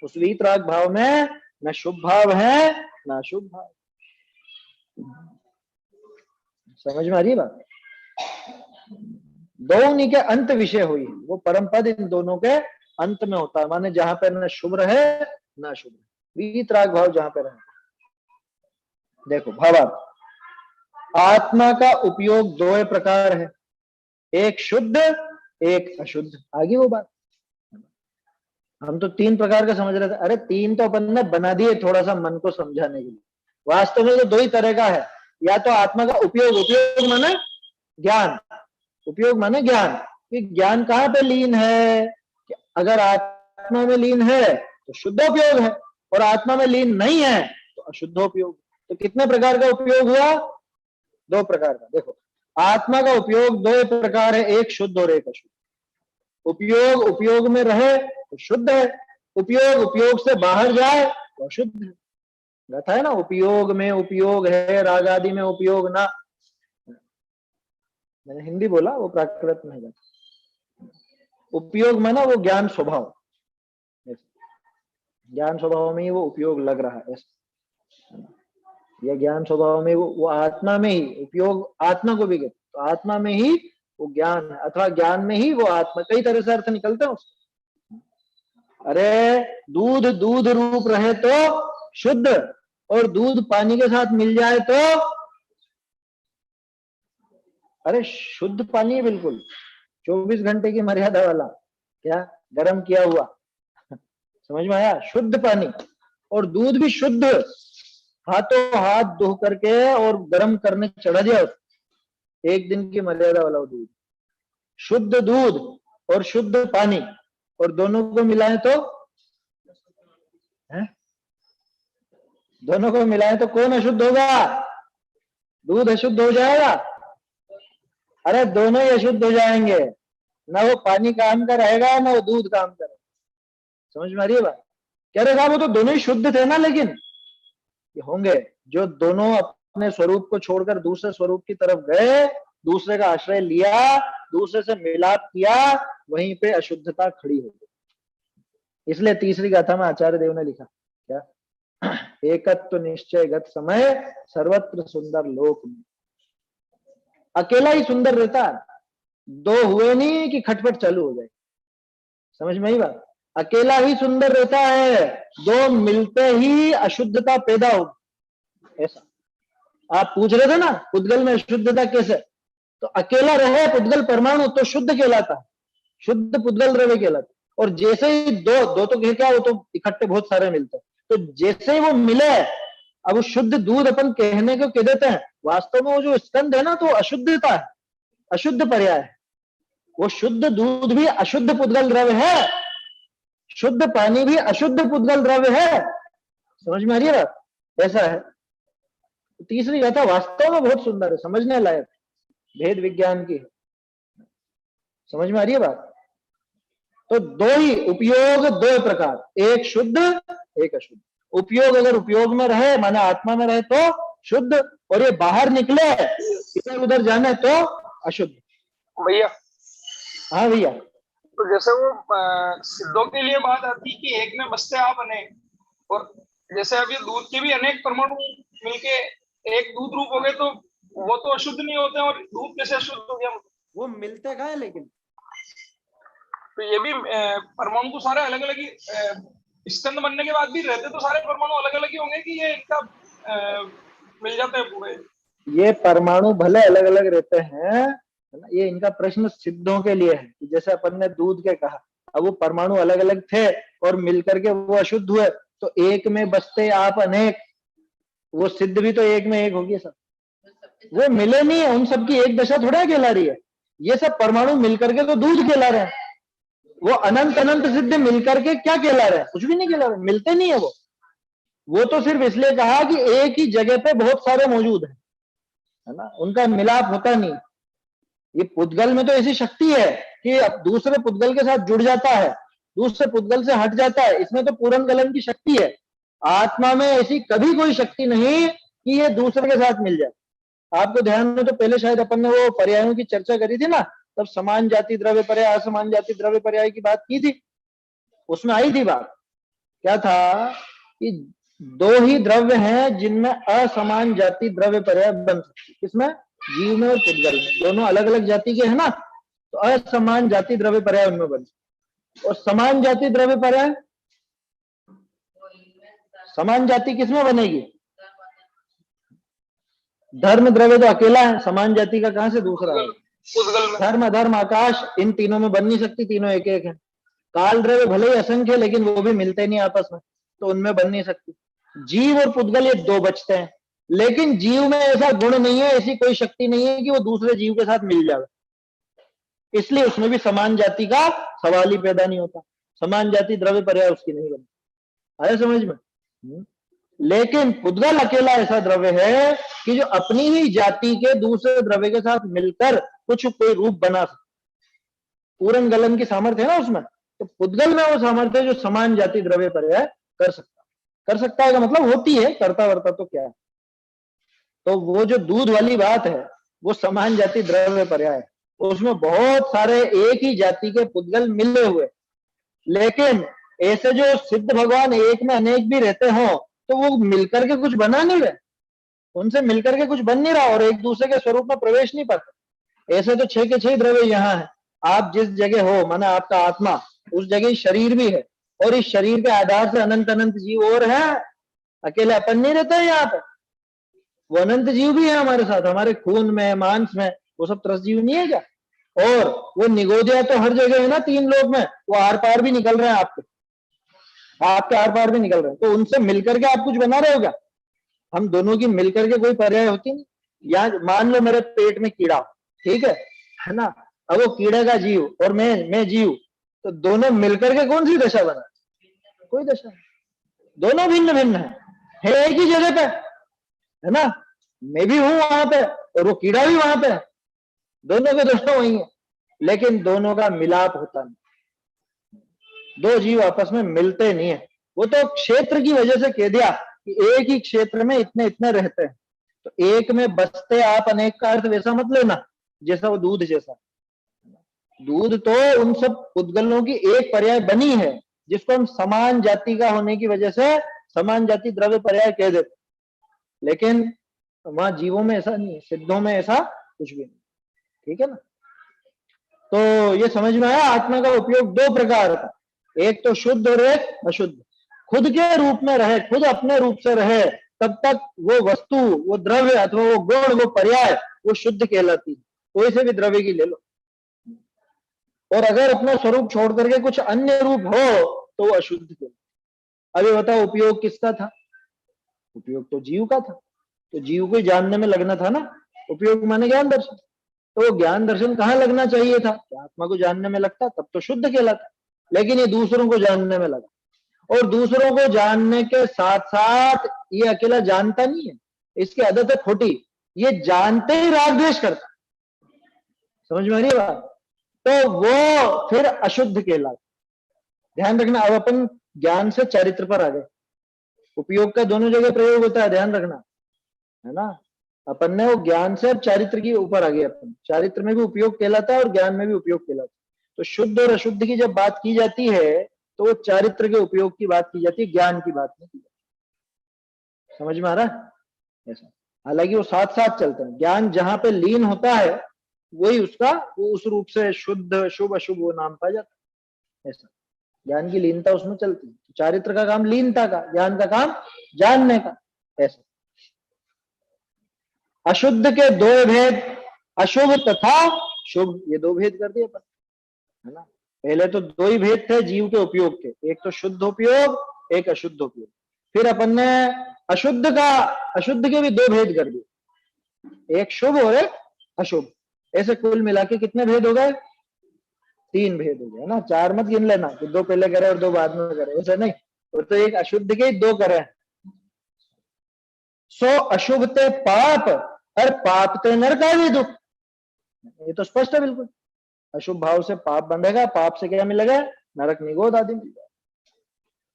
उस वीतराग भाव में न शुभ भाव है न अशुभ भाव। समझ में आ रही बात? दोनों के अंत विषय हुई, वो परम पद इन दोनों के अंत में होता है, माने जहां पर न शुभ रहे न अशुभ। वीतराग भाव जहां पर रहे। देखो भावार्थ, आत्मा का उपयोग दो प्रकार है, एक शुद्ध एक अशुद्ध। आगे वो बात, हम तो तीन प्रकार का समझ रहे थे। अरे तीन तो अपन ने बना दिए थोड़ा सा मन को समझाने के लिए। वास्तव में तो दो ही तरह का है। या तो आत्मा का उपयोग, उपयोग माने ज्ञान, उपयोग माने ज्ञान। कि ज्ञान कहाँ पे लीन है? कि अगर आत्मा में लीन है तो शुद्धोपयोग है, और आत्मा में लीन नहीं है तो अशुद्धोपयोग। तो कितने प्रकार का उपयोग हुआ? दो प्रकार का। देखो, आत्मा का उपयोग दो प्रकार है, एक शुद्ध और एक अशुद्ध। उपयोग उपयोग में रहे तो शुद्ध है, उपयोग उपयोग से बाहर जाए तो अशुद्ध है। रहता है ना, उपयोग में उपयोग है, राग आदि में उपयोग ना। मैंने हिंदी बोला, वो प्राकृत में है। उपयोग में ना वो ज्ञान स्वभाव, ज्ञान स्वभाव में ही वो उपयोग लग रहा है, या ज्ञान स्वभाव में वो आत्मा में ही उपयोग, आत्मा को भी कहते, तो आत्मा में ही वो ज्ञान है, अथवा ज्ञान में ही वो आत्मा। कई तरह से अर्थ निकलते हैं उसको। अरे दूध दूध रूप रहे तो शुद्ध, और दूध पानी के साथ मिल जाए तो, अरे शुद्ध पानी है बिल्कुल, 24 घंटे की मर्यादा वाला, क्या गर्म किया हुआ। समझ में आया? शुद्ध पानी और दूध भी शुद्ध, हाथों हाथ धो करके और गर्म करने चढ़ा दिया, एक दिन की मर्यादा वाला दूध। शुद्ध दूध और शुद्ध पानी, और दोनों को मिलाएं तो है? दोनों को मिलाएं तो कौन अशुद्ध होगा? दूध अशुद्ध हो जाएगा? अरे दोनों ही अशुद्ध हो जाएंगे, ना वो पानी काम का रहेगा ना वो दूध काम का रहेगा। समझ में आ रही है बात? कह रहे साहब वो तो दोनों ही शुद्ध थे ना, लेकिन ये होंगे जो दोनों अपने स्वरूप को छोड़कर दूसरे स्वरूप की तरफ गए, दूसरे का आश्रय लिया, दूसरे से मिलाप किया, वहीं पे अशुद्धता खड़ी हो गई। इसलिए तीसरी गाथा में आचार्य देव ने लिखा क्या, एकत्व निश्चय गत समय सर्वत्र सुंदर लोक में। अकेला ही सुंदर रहता है, दो हुए नहीं कि खटपट चालू हो जाए। समझ में आई बात? अकेला ही सुंदर रहता है, दो मिलते ही अशुद्धता पैदा हो। ऐसा आप पूछ रहे थे ना पुद्गल में अशुद्धता कैसे, तो अकेला रहे पुद्गल परमाणु तो शुद्ध कहलाता है, शुद्ध पुद्गल द्रव्य कहलाता। और जैसे ही दो दो तो क्या, वो तो इकट्ठे बहुत सारे मिलते हैं, तो जैसे ही वो मिले, अब वो शुद्ध दूध अपन कहने को कह देते हैं, वास्तव में वो जो स्कंद है ना तो अशुद्धता है, अशुद्ध पर्याय है। वो शुद्ध दूध भी अशुद्ध पुद्गल द्रव्य है, शुद्ध पानी भी अशुद्ध पुद्गल द्रव्य है। समझ में आ रही है बात? ऐसा है। तीसरी गाथा वास्तव में बहुत सुंदर है, समझने लायक, भेद विज्ञान की है। समझ में आ रही है बात? तो दो ही उपयोग, दो प्रकार, एक शुद्ध एक अशुद्ध। उपयोग अगर उपयोग में रहे माने आत्मा में रहे तो शुद्ध, और ये बाहर निकले इधर उधर जाने तो अशुद्ध। भैया हाँ भैया, तो जैसे वो सिद्धों के लिए बात आती कि एक में बसते आप अनेक, और जैसे अभी दूध के भी अनेक परमाणु मिलके एक दूध रूप हो गए, तो वो तो अशुद्ध नहीं होते, और दूध कैसे अशुद्ध हो गया? वो मिलते कहाँ है लेकिन, तो ये भी परमाणु तो सारे अलग अलग ही स्कंद बनने के बाद भी रहते तो सारे परमाणु अलग अलग ही होंगे कि ये इनका मिल जाते हैं पूरे? ये परमाणु भले अलग अलग रहते हैं, है ना, ये इनका प्रश्न सिद्धों के लिए है। जैसे अपन ने दूध के कहा, अब वो परमाणु अलग अलग थे और मिलकर के वो अशुद्ध हुए, तो एक में बसते आप अनेक, वो सिद्ध भी तो एक में एक होगी सब, वो मिले नहीं है, उन सबकी एक दशा थोड़ा कहला रही है। ये सब परमाणु मिलकर के तो दूध कहला रहे हैं, वो अनंत अनंत सिद्ध मिलकर के क्या कहला रहे हैं? कुछ भी नहीं कहला रहे, मिलते नहीं है वो तो सिर्फ इसलिए कहा कि एक ही जगह पे बहुत सारे मौजूद है ना, उनका मिलाप होता नहीं। ये पुद्गल में तो ऐसी शक्ति है कि अब दूसरे पुद्गल के साथ जुड़ जाता है, दूसरे पुद्गल से हट जाता है, इसमें तो पूरन गलन की शक्ति है। आत्मा में ऐसी कभी कोई शक्ति नहीं कि ये दूसरे के साथ मिल जाए। आपको ध्यान में तो पहले शायद अपन ने वो पर्यायों की चर्चा करी थी ना, तब समान जाति द्रव्य पर्याय असमान जाति द्रव्य पर्याय की बात की थी, उसमें आई थी बात, क्या था कि दो ही द्रव्य हैं जिनमें असमान जाति द्रव्य पर्याय बन सकती। किसमें? जीव में और पुद्गल में, दोनों अलग अलग जाति के है ना, तो असमान जाति द्रव्य पर्याय उनमें बन सकती। और समान जाति द्रव्य पर्याय, समान जाति किसमें बनेगी? धर्म द्रव्य तो अकेला है, समान जाति का कहां से दूसरा है? धर्म अधर्म आकाश, इन तीनों में बन नहीं सकती, तीनों एक एक है। काल द्रव्य भले ही असंख्य, लेकिन वो भी मिलते नहीं आपस में, तो उनमें बन नहीं सकती। जीव और पुद्गल ये दो बचते हैं, लेकिन जीव में ऐसा गुण नहीं है, ऐसी कोई शक्ति नहीं है कि वो दूसरे जीव के साथ मिल जाए, इसलिए उसमें भी समान जाति का सवाल ही पैदा नहीं होता। समान जाति द्रव्य पर्याय उसकी नहीं बनती। आया समझ में? लेकिन पुद्गल अकेला ऐसा द्रव्य है कि जो अपनी ही जाति के दूसरे द्रव्य के साथ मिलकर कुछ कोई रूप बना सकता। पूरन गलन की सामर्थ्य है ना उसमें, तो पुद्गल में वो सामर्थ्य जो समान जाति द्रव्य पर्याय कर सकता है का मतलब होती है, करता वर्ता तो क्या है। तो वो जो दूध वाली बात है वो समान जाति द्रव्य पर्याय है, उसमें बहुत सारे एक ही जाति के पुद्गल मिले हुए, लेकिन ऐसे जो सिद्ध भगवान एक में अनेक भी रहते हो तो वो मिलकर के कुछ बना नहीं रहे, उनसे मिलकर के कुछ बन नहीं रहा और एक दूसरे के स्वरूप में प्रवेश नहीं पाते। ऐसे तो 6 के 6 द्रव्य यहाँ है, आप जिस जगह हो माना आपका आत्मा, उस जगह शरीर भी है, और इस शरीर के आधार से अनंत अनंत जीव और है, अकेले अपन नहीं रहते हैं यहाँ पे, वो अनंत जीव भी है हमारे साथ, हमारे खून में मांस में, वो सब त्रस जीव नहीं है क्या? और वो निगोदिया तो हर जगह है ना, 3 लोग में, वो आर पार भी निकल रहे हैं आपके आर पार भी निकल रहे हैं, तो उनसे मिलकर के आप कुछ बना रहे हो क्या? हम दोनों की मिलकर के कोई पर्याय होती नहीं। या मान लो मेरे पेट में कीड़ा, ठीक है ना, अब वो कीड़े का जीव और मैं जीव, तो दोनों मिलकर के कौन सी दशा बना? कोई दशा नहीं, दोनों भिन्न भिन्न है एक ही जगह पे, है ना, मैं भी हूं वहां पे और वो कीड़ा भी वहां पे, दोनों के दोनों वही है, लेकिन दोनों का मिलाप होता नहीं, दो जीव आपस में मिलते नहीं है। वो तो क्षेत्र की वजह से कह दिया कि एक ही क्षेत्र में इतने इतने रहते हैं, तो एक में बसते आप अनेक का अर्थ वैसा मत लेना जैसा वो दूध जैसा। दूध तो उन सब पुद्गलों की एक पर्याय बनी है, जिसको हम समान जाति का होने की वजह से समान जाति द्रव्य पर्याय कह देते, लेकिन वहां जीवों में ऐसा नहीं है, सिद्धों में ऐसा कुछ भी नहीं। ठीक है ना। तो ये समझ में आया, आत्मा का उपयोग दो प्रकार का, एक तो शुद्ध और एक अशुद्ध। खुद के रूप में रहे, खुद अपने रूप से रहे, तब तक वो वस्तु, वो द्रव्य अथवा वो गुण, वो पर्याय, वो शुद्ध कहलाती है। कोई से भी द्रव्य की ले लो। और अगर अपना स्वरूप छोड़ करके कुछ अन्य रूप हो तो वो अशुद्ध कहलाती। अभी बताओ, उपयोग किसका था? उपयोग तो जीव का था, तो जीव को जानने में लगना था ना। उपयोग माने ज्ञान दर्शन, तो ज्ञान दर्शन कहाँ लगना चाहिए था? आत्मा को जानने में लगता, तब तो शुद्ध कहलाता। लेकिन ये दूसरों को जानने में लगा, और दूसरों को जानने के साथ साथ ये अकेला जानता नहीं है, इसकी आदत है खोटी, ये जानते ही राग द्वेष करता। समझ में आ रही है बात? तो वो फिर अशुद्ध कहलाता। ध्यान रखना, अब अपन ज्ञान से चारित्र पर आ गए। उपयोग का दोनों जगह प्रयोग होता है, ध्यान रखना, है ना। अपन ने वो ज्ञान से चारित्र के ऊपर आ गए। अपन चारित्र में भी उपयोग कहलाता है और ज्ञान में भी उपयोग कहलाता है। तो शुद्ध और अशुद्ध की जब बात की जाती है तो वो चारित्र के उपयोग की बात की जाती है, ज्ञान की बात नहीं की जाती। समझ में आ रहा है ऐसा? हालांकि वो साथ साथ चलते हैं। ज्ञान जहां पे लीन होता है वही उसका, वो उस रूप से शुद्ध शुभ अशुभ वो नाम पाया जाता है। ऐसा ज्ञान की लीनता उसमें चलती है। चारित्र का काम लीनता का, ज्ञान का काम जानने का। ऐसा अशुद्ध के दो भेद, अशुभ तथा शुभ, ये दो भेद कर दिए अपन, है ना। पहले तो दो ही भेद थे जीव के उपयोग के, एक तो शुद्ध उपयोग, एक अशुद्ध उपयोग। फिर अपन ने अशुद्ध का, अशुद्ध के भी दो भेद कर दिए, एक शुभ और एक अशुभ। ऐसे कुल मिला के कितने भेद हो गए? तीन भेद हो गए ना। चार मत गिन लेना कि दो पहले करे और दो बाद में करे, ऐसा नहीं। वो तो एक अशुद्ध के ही दो करे। सो अशुभ ते पाप और पाप ते नरकादि दुख, ये तो स्पष्ट है बिल्कुल। अशुभ भाव से पाप बंधेगा, पाप से क्या मिलेगा? नरक निगोध आदि मिलेगा।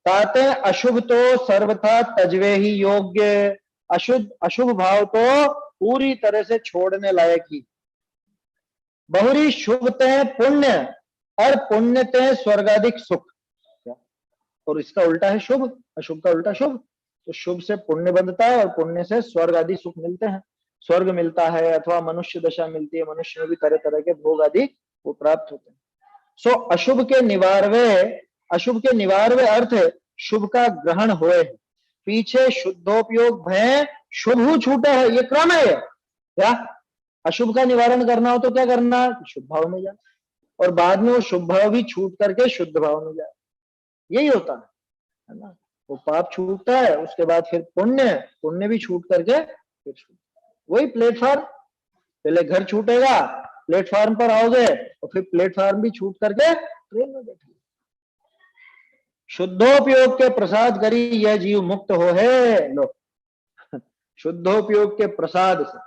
ताते अशुभ तो सर्वथा तजवे ही योग्य, अशुद्ध अशुभ भाव तो पूरी तरह से छोड़ने लायक ही। बहुरी शुभ ते पुण्य और पुण्य ते स्वर्गाधिक सुख, और इसका उल्टा है शुभ, अशुभ का उल्टा शुभ। तो शुभ से पुण्य बंधता है और पुण्य से स्वर्ग आदि सुख मिलते हैं, स्वर्ग मिलता है अथवा मनुष्य दशा मिलती है, मनुष्य में भी तरह तरह के भोग आदि वो प्राप्त होते हैं। सो अशुभ के निवारवे, अशुभ के निवारवे अर्थ शुभ का ग्रहण होए, पीछे शुद्धोपयोग भय शुभ छूटे है, ये क्रम है। क्या अशुभ का निवारण करना हो तो क्या करना? शुभ भाव में जाए, और बाद में वो शुभ भाव भी छूट करके शुद्ध भाव में जाए, यही होता है ना। वो पाप छूटता है, उसके बाद फिर पुण्य, पुण्य भी छूट करके फिर शुद्ध। वही प्लेटफॉर्म, पहले घर छूटेगा, प्लेटफॉर्म पर आओगे, और फिर प्लेटफॉर्म भी छूट करके ट्रेन में बैठे। शुद्धोपयोग के प्रसाद करी यह जीव मुक्त हो है। लो, शुद्धोपयोग के प्रसाद से,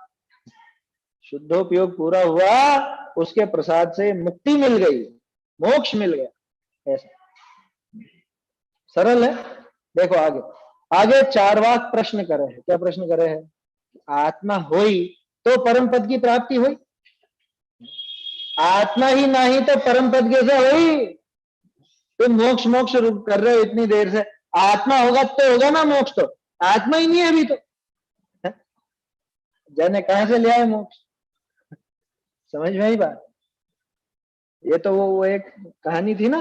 शुद्धोपयोग पूरा हुआ, उसके प्रसाद से मुक्ति मिल गई, मोक्ष मिल गया। ऐसा सरल है। देखो आगे, आगे चारवाक प्रश्न करे हैं। क्या प्रश्न करे हैं? आत्मा होई तो परम पद की प्राप्ति हुई, आत्मा ही नहीं तो परम पद कैसे हुई? तुम मोक्ष मोक्ष कर रहे हो इतनी देर से, आत्मा होगा तो होगा ना मोक्ष, तो आत्मा ही नहीं है अभी तो, जाने कहां से ले आए मोक्ष? समझ में आई बात? ये तो वो एक कहानी थी ना,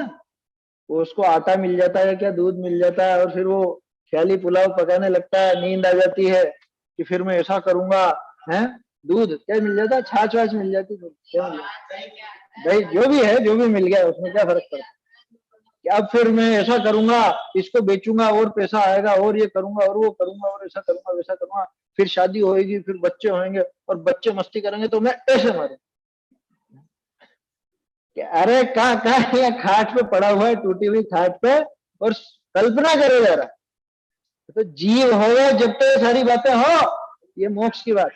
वो उसको आटा मिल जाता है क्या, दूध मिल जाता है, और फिर वो ख्याली पुलाव पकाने लगता है, नींद आ जाती है कि फिर मैं ऐसा करूंगा, है दूध क्या मिल जाता है, छाछ वाछ मिल जाती है, क्या मिल जाता? भाई जो भी है, जो भी मिल गया उसमें क्या फर्क पड़ता है? कि अब फिर मैं ऐसा करूंगा, इसको बेचूंगा और पैसा आएगा, और ये करूंगा और वो करूंगा और ऐसा करूंगा वैसा करूंगा, फिर शादी होएगी, फिर बच्चे होंगे और बच्चे मस्ती करेंगे तो मैं ऐसे मारू। अरे कहाँ कहाँ या खाट पे पड़ा हुआ है, टूटी हुई खाट पे, और कल्पना करे जा रहा। तो जीव होगा जब तो ये सारी बातें हो, ये मोक्ष की बात।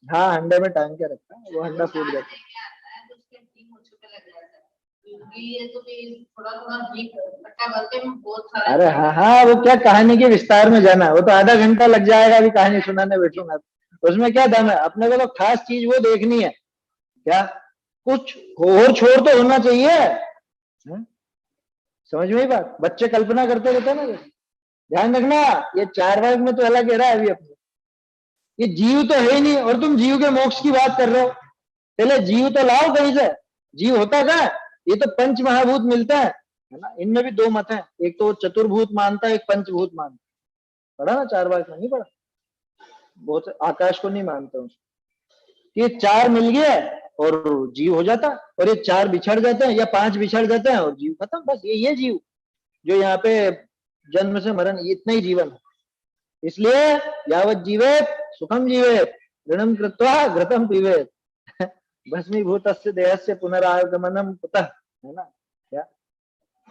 हाँ, अंडे में टांग के रखा है, वो अंडा फूट जाता है। अरे हाँ हाँ, वो क्या कहानी के विस्तार में जाना, वो तो आधा घंटा लग जाएगा अभी कहानी सुनाने बैठूंगा, उसमें क्या दम है? अपने को तो खास चीज वो देखनी है, क्या कुछ और छोर तो होना चाहिए। समझ में ही बात, बच्चे कल्पना करते रहते हैं ना। ध्यान रखना, ये चार वाक में तो अलग कह रहा है अभी अपने, ये जीव तो है ही नहीं और तुम जीव के मोक्ष की बात कर रहे हो। पहले जीव तो लाओ कहीं से, जीव होता क्या है? ये तो पंच महाभूत मिलता है ना। इनमें भी दो मत हैं, एक तो चतुर्भूत मानता है, एक पंचभूत मानता है। पढ़ा ना चार वाक में, नहीं पढ़ा? बहुत आकाश को नहीं मानते उसको। ये चार मिल गया और जीव हो जाता, और ये चार बिछड़ जाते हैं या पांच बिछड़ जाते हैं और जीव खत्म। बस ये जीव जो यहाँ पे जन्म से मरण, ये इतना ही जीवन है। इसलिए यावत जीवेत सुखम जीवेत, ऋणम कृत्वा घृतम पीवेत, भस्मीभूतस्य देहस्य पुनरागमनम कुतः, है ना क्या?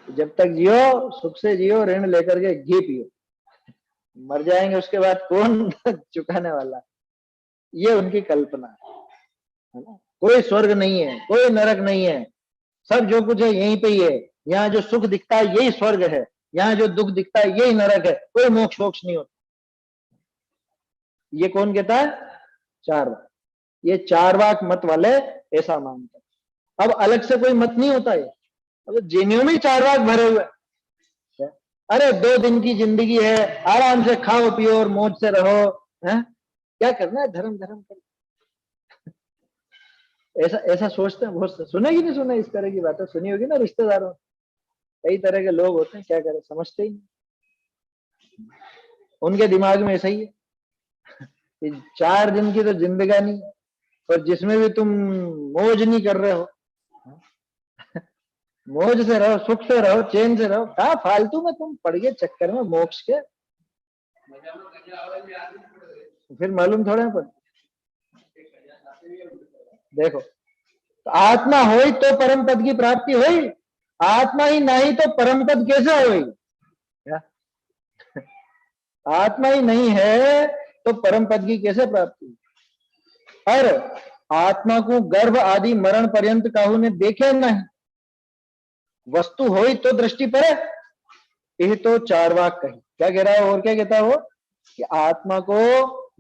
जब तक जियो सुख से जियो, ऋण लेकर के घी पियो, मर जाएंगे उसके बाद कौन चुकाने वाला? ये उनकी कल्पना है ना। कोई स्वर्ग नहीं है, कोई नरक नहीं है, सब जो कुछ है यहीं पे ही है। यहाँ जो सुख दिखता है यही स्वर्ग है, यहाँ जो दुख दिखता है यही नरक है, कोई मोक्ष वोक्ष नहीं होता। ये कौन कहता है? चार वाक। ये चार वाक मत वाले ऐसा मानते हैं। अब अलग से कोई मत नहीं होता है, अब जेनियों में चार वाक भरे हुए। अरे 2 दिन की जिंदगी है, आराम से खाओ पियो और मौज से रहो, है? क्या करना है? धर्म धर्म कर। ऐसा ऐसा सोचते हैं बहुत। सुने कि नहीं सुने इस तरह की बातें? सुनी होगी ना रिश्तेदारों, कई तरह के लोग होते हैं, क्या करें समझते ही नहीं। उनके दिमाग में ऐसा ही है कि 4 दिन की तो जिंदगानी, और जिसमें भी तुम मौज नहीं कर रहे हो, मौज से रहो, सुख से रहो, चैन से रहो, कहा फालतू में तुम पड़ गए चक्कर में मोक्ष के, फिर मालूम थोड़ा पर। देखो, तो आत्मा होई तो परम पद की प्राप्ति हुई, आत्मा ही नहीं तो परम पद कैसे हुई? आत्मा ही नहीं है तो परम पद की कैसे प्राप्ति? और आत्मा को गर्भ आदि मरण पर्यंत काहू ने देखे नहीं, वस्तु होई तो दृष्टि पड़े, यही तो चार वाक कही। क्या कह रहा है और क्या कहता है वो? कि आत्मा को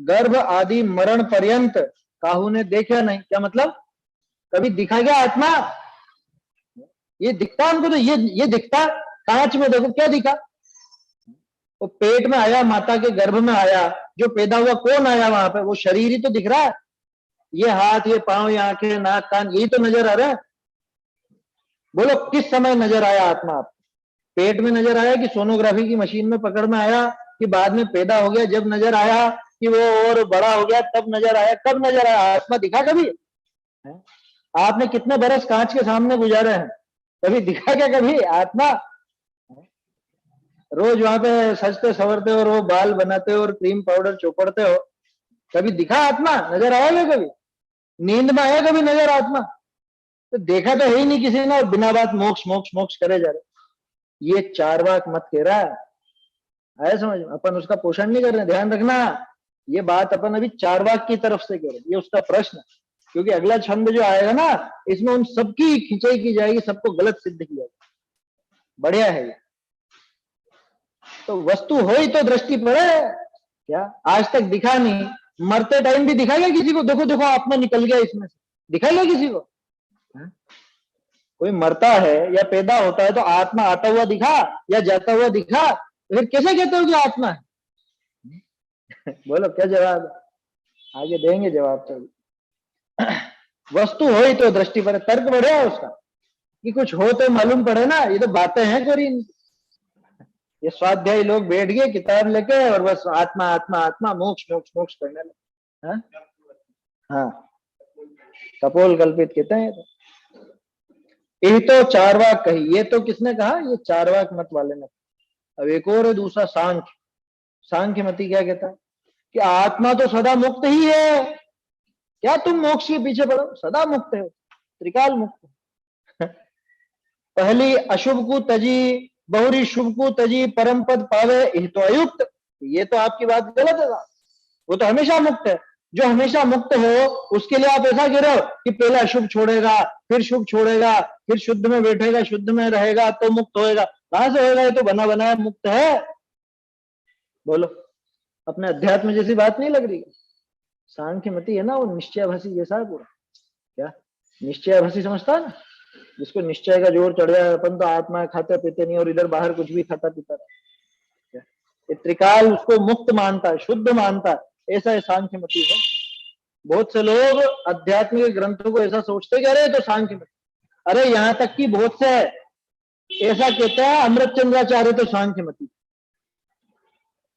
गर्भ आदि मरण पर्यंत काहू ने देखा नहीं। क्या मतलब? कभी दिखा गया आत्मा? ये दिखता हमको तो, ये दिखता कांच में, देखो क्या दिखा? वो पेट में आया, माता के गर्भ में आया, जो पैदा हुआ कौन आया वहां पे? वो शरीर ही तो दिख रहा है। ये हाथ, ये पांव, ये आंखें, नाक, कान, यही तो नजर आ रहा है। बोलो किस समय नजर आया आत्मा आपको? पेट में नजर आया कि सोनोग्राफी की मशीन में पकड़ में आया, कि बाद में पैदा हो गया जब नजर आया, कि वो और बड़ा हो गया तब नजर आया? कब नजर आया? आत्मा दिखा कभी? आपने कितने बरस कांच के सामने गुजारे हैं, कभी दिखा क्या कभी आत्मा? रोज वहां पे सजते संवरते हो और वो बाल बनाते हो और क्रीम पाउडर चौपड़ते हो, कभी दिखा आत्मा? नजर आया क्या कभी? नींद में आया कभी नजर आत्मा? तो देखा तो है ही नहीं किसी ने, और बिना बात मोक्ष मोक्ष मोक्ष करे जा रहे। ये चार वाक मत कह रहा है, आया समझ में? अपन उसका पोषण नहीं कर रहे, ध्यान रखना। ये बात अपन अभी चार वाक की तरफ से कह रहे, ये उसका प्रश्न है। क्योंकि अगला छंद जो आएगा ना, इसमें उन सबकी खिंचाई की जाएगी, सबको गलत सिद्ध किया जाएगा। बढ़िया है ये। तो वस्तु हो ही तो दृष्टि पड़े। क्या आज तक दिखा नहीं? मरते टाइम भी दिखाएगा किसी को? देखो देखो आत्मा निकल गया इसमें से, दिखाएगा किसी को? कोई मरता है या पैदा होता है तो आत्मा आता हुआ दिखा या जाता हुआ दिखा, तो फिर कैसे कहते हो कि आत्मा है? बोलो क्या जवाब है? आगे देंगे जवाब। तो वस्तु हो ही तो दृष्टि पड़े, तर्क बढ़े उसका कि कुछ हो तो मालूम पड़े ना। ये तो बातें हैं कोई, ये स्वाध्यायी लोग बैठ गए किताब लेके और बस आत्मा आत्मा आत्मा मोक्ष मोक्ष मोक्ष करने लगे। हाँ हाँ, कपोल कल्पित कहते हैं। यही तो चार वाक कही। ये तो किसने कहा? ये चार वाक मत वाले ने। अब एक और है दूसरा, सांख्य। सांख्य मती क्या कहता है? कि आत्मा तो सदा मुक्त ही है, क्या तुम मोक्ष के पीछे पड़ो? सदा मुक्त है, त्रिकाल मुक्त। पहली अशुभ को तजी, बहुरी शुभ को तजी, परम पद पावे, यही तो अयुक्त। ये तो आपकी बात गलत है। वो तो हमेशा मुक्त है। जो हमेशा मुक्त हो उसके लिए आप ऐसा कह रहे हो कि पहले अशुभ छोड़ेगा, फिर शुभ छोड़ेगा, फिर शुद्ध में बैठेगा, शुद्ध में रहेगा तो मुक्त होएगा। कहां से होएगा? ये तो बना बनाया मुक्त है। बोलो, अपने अध्यात्म जैसी बात नहीं लग रही? सांख्य मती है ना, वो निश्चयाभासी जैसा है पूरा। क्या निश्चयाभासी समझता है ना? जिसको निश्चय का जोर चढ़ जाए, अपन तो आत्मा खाते पीते नहीं और इधर बाहर कुछ भी खाता पीता रहता है, ये त्रिकाल उसको मुक्त मानता है, शुद्ध मानता है, ऐसा है सांख्य मती है। बहुत से लोग आध्यात्मिक ग्रंथों को ऐसा सोचते कि अरे तो सांख्य मती, अरे यहाँ तक कि बहुत से ऐसा कहता है अमृत चंद्राचार्य तो सांख्य मती,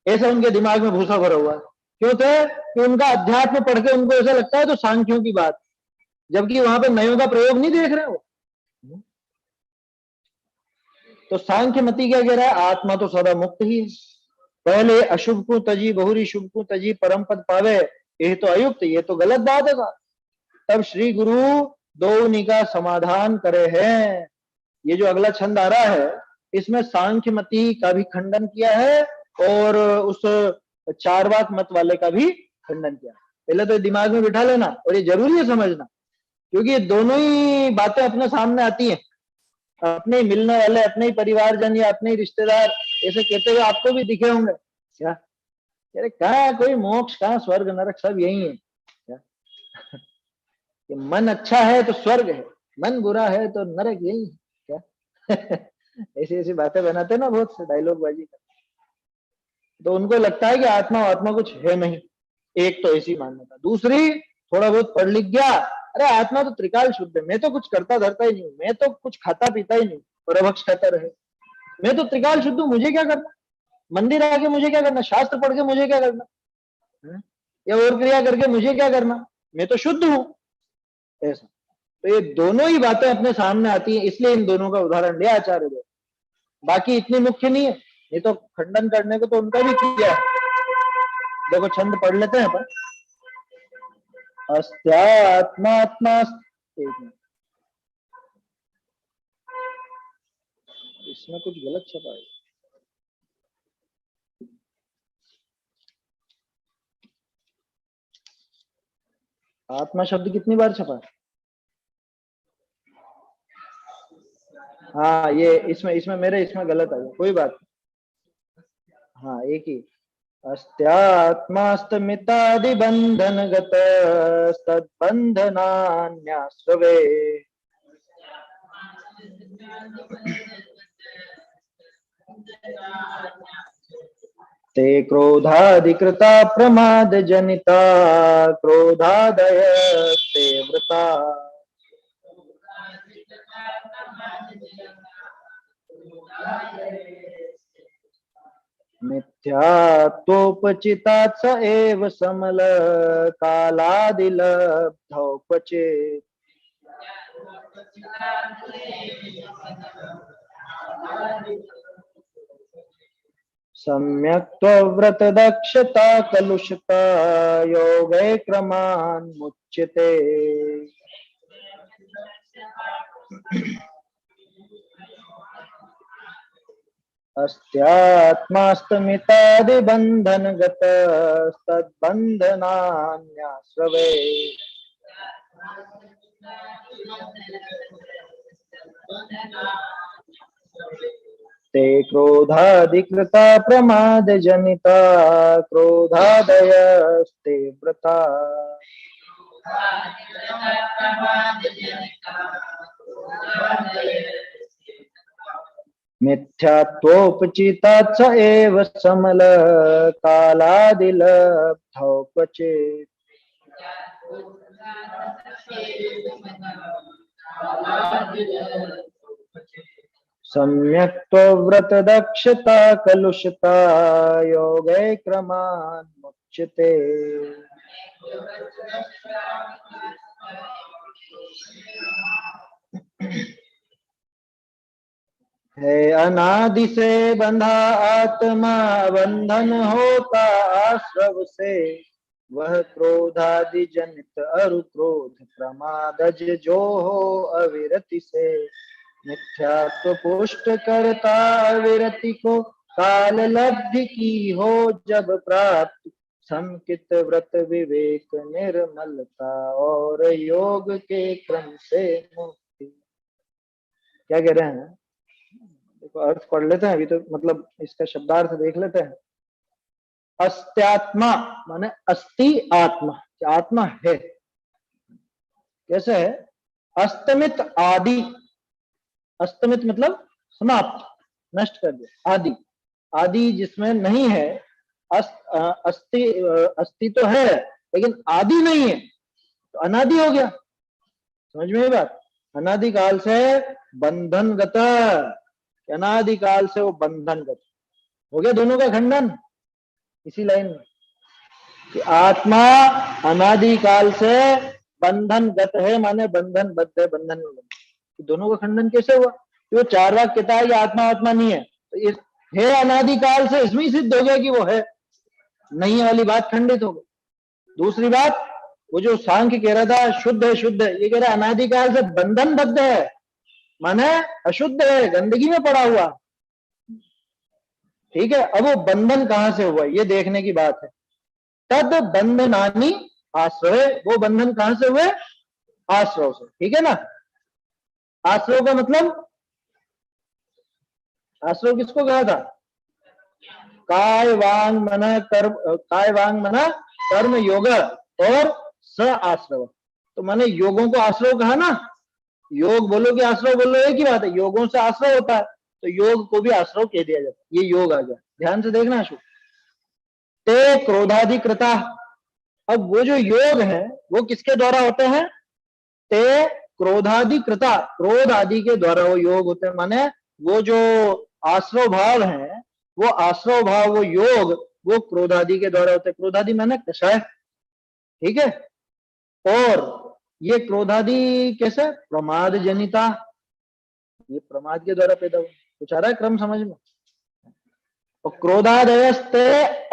ऐसा उनके दिमाग में भूसा भरा हुआ है। क्यों थे कि उनका अध्यात्म पढ़ के उनको ऐसा लगता है तो सांख्यों की बात, जबकि वहां पे नयों का प्रयोग नहीं देख रहे हो। तो सांख्य मती क्या कह रहा है, आत्मा तो सदा मुक्त ही है, पहले अशुभ को तजी बहुरी शुभ को तजी परम पद पावे, ये तो अयुक्त, ये तो गलत बात है। तब श्री गुरु दो का समाधान करे हैं। ये जो अगला छंद आ रहा है इसमें सांख्य मती का भी खंडन किया है और उस चारवाक मत वाले का भी खंडन किया। पहले तो दिमाग में बिठा लेना और ये जरूरी है समझना, क्योंकि ये दोनों ही बातें अपने सामने आती हैं। अपने ही मिलने वाले, अपने ही परिवारजन या अपने ही रिश्तेदार ऐसे कहते हुए आपको भी दिखे होंगे क्या, अरे कहाँ कोई मोक्ष, कहाँ स्वर्ग नरक, सब यही है क्या? कि मन अच्छा है तो स्वर्ग है, मन बुरा है तो नरक, यही है क्या? ऐसी ऐसी बातें बनाते ना बहुत से डायलॉग बाजी कर, तो उनको लगता है कि आत्मा आत्मा कुछ है नहीं। एक तो ऐसी मान्यता, दूसरी थोड़ा बहुत पढ़ लिख गया, अरे आत्मा तो त्रिकाल शुद्ध है, मैं तो कुछ करता धरता ही नहीं, मैं तो कुछ खाता पीता ही नहीं, परभक्ष खाता रहे, मैं तो त्रिकाल शुद्ध हूं, मुझे क्या करना, मंदिर आके मुझे क्या करना, शास्त्र पढ़ के मुझे क्या करना, या और क्रिया करके मुझे क्या करना, मैं तो शुद्ध हूं। ऐसा तो ये दोनों ही बातें अपने सामने आती हैं, इसलिए इन दोनों का उदाहरण लिया आचार्य देव, बाकी इतनी मुख्य नहीं है, ये तो खंडन करने को तो उनका भी किया है। देखो छंद पढ़ लेते हैं अपन। अस्त्यात्मात्मा, इसमें कुछ गलत छपा है, आत्मा शब्द कितनी बार छपा है? हाँ ये इसमें इसमें मेरे इसमें गलत आ गया, कोई बात नहीं। हाँ एक ही, अस्त्यात्मास्तमितादिबंधन गतस्तद्बंधनान्यास्रवे ते क्रोधाधिकृता प्रमाद जनिता क्रोधादय ते व्रता मिथ्यात्वोपचितात् स एव समल कालादिलब्धौ क्वचित् सम्यक् त्वव्रतदक्षता कलुषता योगै क्रमान्मुच्यते। अस्त्यात्मास्तमितादिबन्धनगतस्तद्बन्धनान्यास्रवे ते क्रोधाधिकृता प्रमादजनिता क्रोधादयस्ते व्रता मिथ्यात्वोपचितात् स एव समल कालादिलब्धौ क्वचित् सम्यक् त्वव्रतदक्षता कलुषता योगै क्रमान्मुच्यते। है अनादि से बंधा आत्मा बंधन होता आश्रव से वह क्रोधादि जनित अरु क्रोध प्रमादज जो हो अविरति से मिथ्यात्व पुष्ट करता अविरति को काल लब्धि की हो जब प्राप्त संकित व्रत विवेक निर्मलता और योग के क्रम से मुक्ति। क्या कह रहे हैं, देखो अर्थ पढ़ लेते हैं अभी तो, मतलब इसका शब्दार्थ देख लेते हैं। अस्त्यात्मा माने अस्ति आत्मा, आत्मा है, कैसे है, अस्तमित आदि अस्तमित मतलब समाप्त, नष्ट कर दिया। आदि, आदि जिसमें नहीं है, अस्थि तो है लेकिन आदि नहीं है, तो अनादि हो गया। समझ में ये बात? अनादिकाल से बंधनगत, अनादिकाल से वो बंधनगत हो गया, दोनों का खंडन इसी लाइन में कि आत्मा अनादिकाल से बंधनगत है, माने बंधन बद्ध है, बंधन में बंध। तो दोनों का खंडन कैसे हुआ? कि वो चार वाक्य कहता है कि आत्मा आत्मा नहीं है, तो इस है अनादिकाल से इसमें ही सिद्ध हो गया कि वो है, नहीं है वाली बात खंडित हो गई। दूसरी बात, वो जो सांख्य कह रहा था शुद्ध है शुद्ध है, ये कह रहा है अनादिकाल से बंधन बद्ध है, माने अशुद्ध है, गंदगी में पड़ा हुआ। ठीक है, अब वो बंधन कहां से हुआ ये देखने की बात है। तद बंधनानि आश्रय, वो बंधन कहां से हुए? आश्रव से। ठीक है ना? आश्रव का मतलब, आश्रव किसको कहा था? काय वांग मन कर्म, काय वांग मन कर्म योग और स आश्रव। तो मैंने योगों को आश्रव कहा ना, योग बोलो कि आश्रव बोलो एक ही बात है, योगों से आश्रव होता है, तो योग को भी आश्रव कह दिया जाता है। ये योग आ गया, ध्यान से देखना। अशोक, ते क्रोधाधिकृता, अब वो जो योग है वो किसके द्वारा होते हैं? ते क्रोधाधिकृता, क्रोध आदि के द्वारा वो योग होते हैं, माने वो जो आश्रव भाव है, वो आश्रव भाव, वो योग, वो क्रोधादि के द्वारा होते हैं। क्रोधादि माने कषाय। ठीक है, और ये क्रोधादि कैसे? प्रमाद जनिता, ये प्रमाद के द्वारा पैदा हुआ। कुछ आ रहा है क्रम समझ में? और क्रोधादयस्ते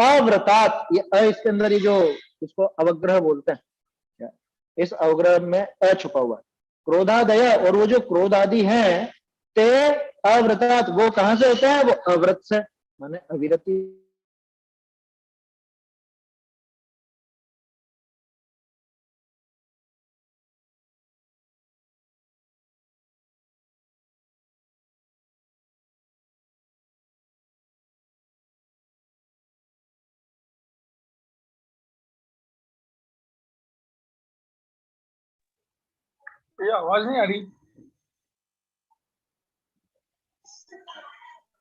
अव्रतात, ये अ इसके अंदर ये जो इसको अवग्रह बोलते हैं, इस अवग्रह में अ छुपा हुआ है। क्रोधादय, और वो जो क्रोध आदि है, ते अव्रतात, वो कहां से होते हैं? वो अव्रत से, माने अविरति। ये आवाज नहीं आ रही?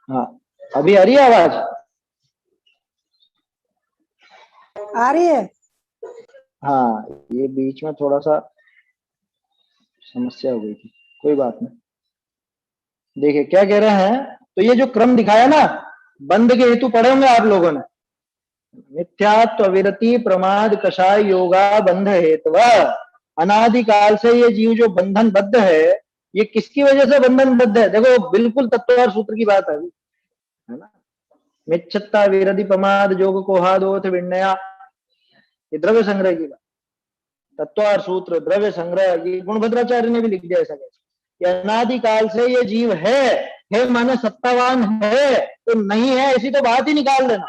हाँ, अभी आ रही है आवाज? आ रही है। हाँ, ये बीच में थोड़ा सा समस्या हो गई थी, कोई बात नहीं। देखिए क्या कह रहे हैं, तो ये जो क्रम दिखाया ना, बंध के हेतु पढ़े होंगे आप लोगों ने, मिथ्यात्व, विरति, प्रमाद, कषाय, योगा, बंध हेतु। अनादिकाल से ये जीव जो बंधन बद्ध है, ये किसकी वजह से बंधन बद्ध है? देखो बिल्कुल तत्वार सूत्र की बात है ना। मिच्छत्ता, विरति, प्रमाद, जोग, कोहादोथ, विण्या, ये द्रव्य संग्रह की बात। तत्वार सूत्र, द्रव्य संग्रह, ये गुणभद्राचार्य ने भी लिख दिया ऐसा कैसे? अनादिकाल से ये जीव है माने सत्तावान है, तो नहीं है ऐसी तो बात ही निकाल देना।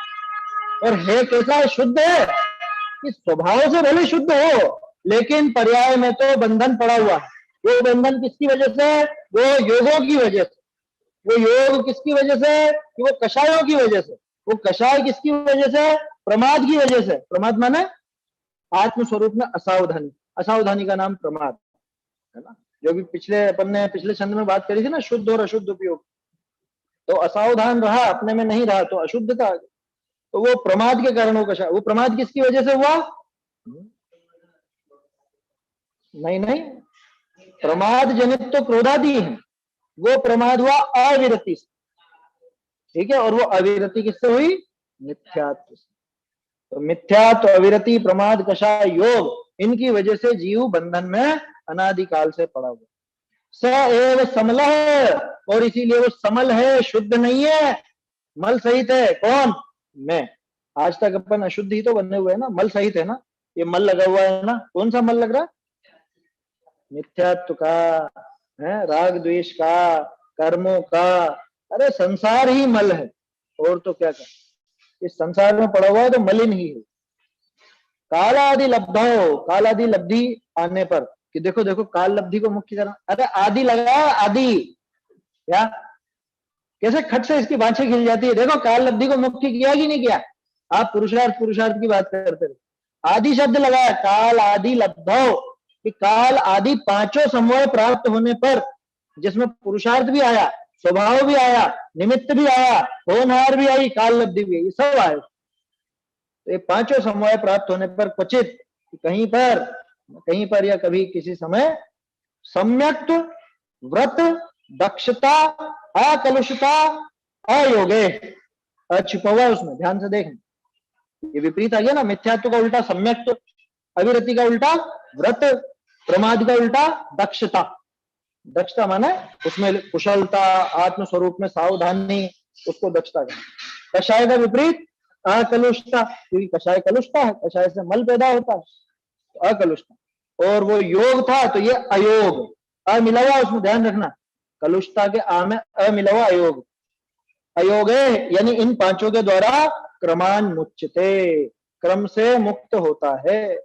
और है कैसा है? शुद्ध है, कि स्वभाव से भले शुद्ध हो, लेकिन पर्याय में तो बंधन पड़ा हुआ है। वो बंधन किसकी वजह से? वो योगों की वजह से। वो योग किसकी वजह से? कि वो कषायों की वजह से। वो कषाय किसकी वजह से? प्रमाद की वजह से। प्रमाद माने आत्मस्वरूप में असावधानी, असावधानी का नाम प्रमाद है ना। जो भी पिछले अपन ने पिछले छंद में बात करी थी ना, शुद्ध और अशुद्ध उपयोग, तो असावधान रहा, अपने में नहीं रहा, तो अशुद्धता आ गई। तो वो प्रमाद के कारण वो कषाय। वो प्रमाद किसकी वजह से हुआ? नहीं नहीं, प्रमाद जनित तो क्रोधादि है, वो प्रमाद हुआ अविरति से। ठीक है, और वो अविरति किससे हुई? मिथ्यात्व से। तो मिथ्यात्व, अविरति, प्रमाद, कषाय, योग, इनकी वजह से जीव बंधन में अनादिकाल से पड़ा हुआ। स एव समल है, और इसीलिए वो समल है, शुद्ध नहीं है, मल सहित है। कौन? मैं। आज तक अपन अशुद्ध ही तो बने हुए हैं ना, मल सहित है ना, ये मल लगा हुआ है ना। कौन सा मल लग रहा? मिथ्यात्व का, है, राग द्वेष का, कर्मों का। अरे संसार ही मल है, और तो क्या कर, इस संसार में पड़ा हुआ है तो मलिन ही है। कालादि लब्धो, कालादि लब्धि आने पर, कि देखो देखो काल लब्धि को मुख्य करना। अरे आदि लगा, आदि क्या, कैसे खट से इसकी बाछें खिल जाती है। देखो काल लब्धि को मुख्य किया कि नहीं किया? आप पुरुषार्थ पुरुषार्थ की बात करते रहे, आदि शब्द लगाया, काल आदि लब्धो, कि काल आदि पांचों समवाय प्राप्त होने पर जिसमें पुरुषार्थ भी आया, स्वभाव भी आया, निमित्त भी आया, होनहार भी आई, काल लब्धि भी आई, सब आए। तो ये पांचों समवाय प्राप्त होने पर क्वचित कहीं पर या कभी किसी समय सम्यक व्रत दक्षता अकलुषता अयोगे, अछुपा हुआ है उसमें, ध्यान से देखना, ये विपरीत आ गया ना, मिथ्यात्व का उल्टा सम्यक, अविरति का उल्टा व्रत, प्रमाद का उल्टा दक्षता। दक्षता माने उसमें कुशलता, आत्म स्वरूप में सावधानी, उसको दक्षता कहते। कषाय का विपरीत अकलुषता, क्योंकि कषाय कलुषता है, कषाय से मल पैदा होता है, तो अकलुषता। और वो योग था तो ये अयोग, अ मिला हुआ उसमें, ध्यान रखना, कलुषता के आ में अ मिला हुआ, अयोग। अयोग है यानी इन पांचों के द्वारा क्रमान मुच्यते, क्रम से मुक्त होता है।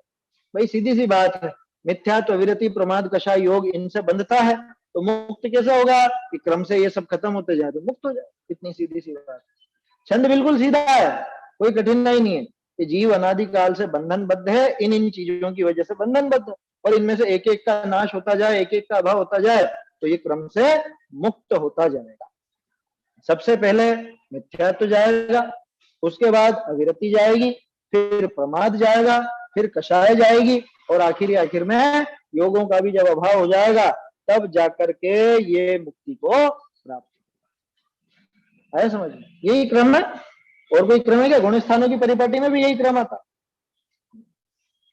भाई सीधी सी बात है, मिथ्यात्व, विरति, प्रमाद, कषाय, योग, इनसे बंधता है तो मुक्त कैसे होगा? कि क्रम से ये सब खत्म होते जाए तो मुक्त हो जाए, इतनी सीधी सी बात। छंद बिल्कुल सीधा है, कोई कठिनाई नहीं है। कि जीव अनादिकाल से बंधनबद्ध है, इन इन चीजों की वजह से बंधनबद्ध है, और इनमें से एक एक का नाश होता जाए, एक एक का अभाव होता जाए तो ये क्रम से मुक्त होता जाएगा। सबसे पहले मिथ्यात्व जाएगा, उसके बाद अविरति जाएगी, फिर प्रमाद जाएगा, फिर कषाय जाएगी, और आखिर में योगों का भी जब अभाव हो जाएगा तब जाकर के ये मुक्ति को प्राप्त है। समझ में? यही क्रम है, और कोई क्रम है क्या? गुण स्थानों की परिपाटी में भी यही क्रम आता।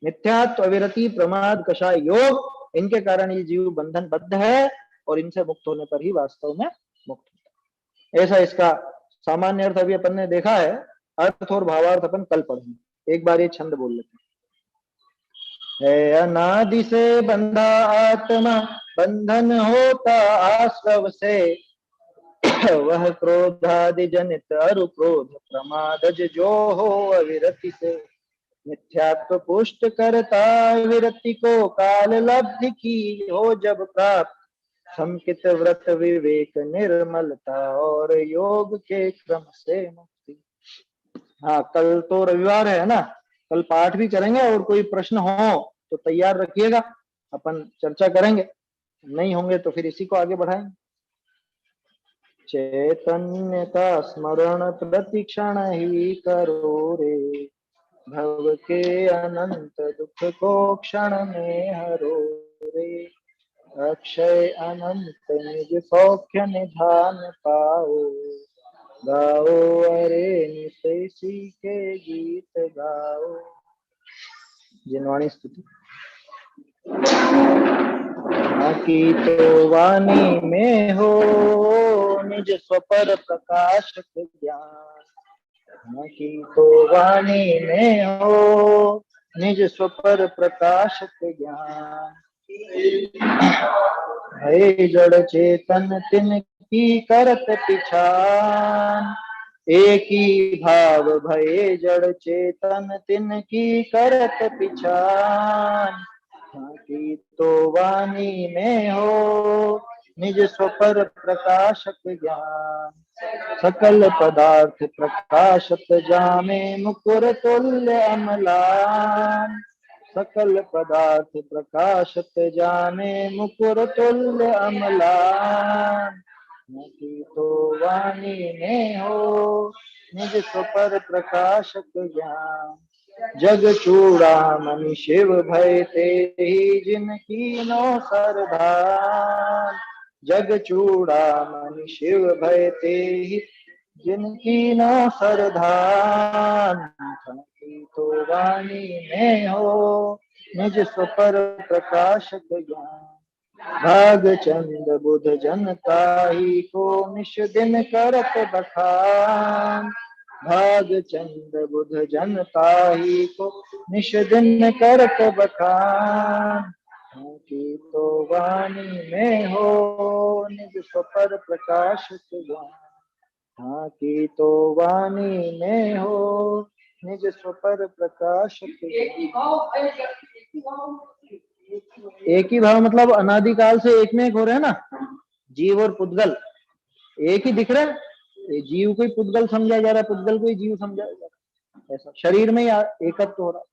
मिथ्यात्व, अविरति, प्रमाद, कषाय, योग, इनके कारण ये जीव बंधनबद्ध है, और इनसे मुक्त होने पर ही वास्तव में मुक्त होता है। ऐसा इसका सामान्य अर्थ अभी अपन ने देखा है, अर्थ और भावार्थ अपन कल पढ़ेंगे। एक बार ये छंद बोल लेते है। अनादि से बंधा आत्मा, बंधन होता आश्रव से, वह क्रोधादि जनित अरु क्रोध, प्रमादज जो हो अविरति से। मिथ्यात्व पुष्ट करता विरति को, काल लब्धि की हो जब प्राप्त, संकित व्रत विवेक निर्मलता, और योग के क्रम से मुक्ति। हाँ, कल तो रविवार है ना, कल पाठ भी करेंगे, और कोई प्रश्न हो तो तैयार रखिएगा, अपन चर्चा करेंगे, नहीं होंगे तो फिर इसी को आगे बढ़ाएंगे। चैतन्य का स्मरण प्रतिक्षण ही करो रे, भव के अनंत दुख को क्षण में हरो रे, अक्षय अनंत निज सौख्य निधान पाओ, गाओ अरे निशि के गीत गाओ। जिनवाणी स्तुति। की तो वाणी में हो निज स्वपर प्रकाशक ज्ञान, की तो वाणी में हो निज स्वपर प्रकाशक ज्ञान। भय जड़ चेतन तिन की करत पिछान, एक ही भाव भय जड़ चेतन तिन की करत पिछान। की तो वाणी में हो निज स्वपर प्रकाशक ज्ञान, सकल पदार्थ प्रकाशत जामे मुकुर तुल्य अमलान, सकल पदार्थ प्रकाशत जामे मुकुर तुल्य अमलान। की तो वाणी में हो निज स्वपर प्रकाशक ज्ञान, जग चूड़ामणि शिव भय ते ही जिनकी नो सरदार, जग चूड़ामणि शिव भय ते ही जिनकी नो सरदार। की तो वाणी में हो निज स्वपर प्रकाशक ज्ञान, भाग चंद बुध जनता ही को निश दिन करत बखान, भाग चंद बुध जनता ही को निश दिन करत बखान। की तो वाणी में हो निज स्वपर प्रकाशक ज्ञान, हाँ की तो वाणी में हो निज स्वपर प्रकाशक। एक ही भाव मतलब अनादिकाल से एक में एक हो रहे हैं ना, जीव और पुद्गल एक ही दिख रहे हैं। जीव को ही पुद्गल समझा जा रहा है, पुद्गल को ही जीव समझा जा रहा है, ऐसा शरीर में ही एकत्व हो रहा है।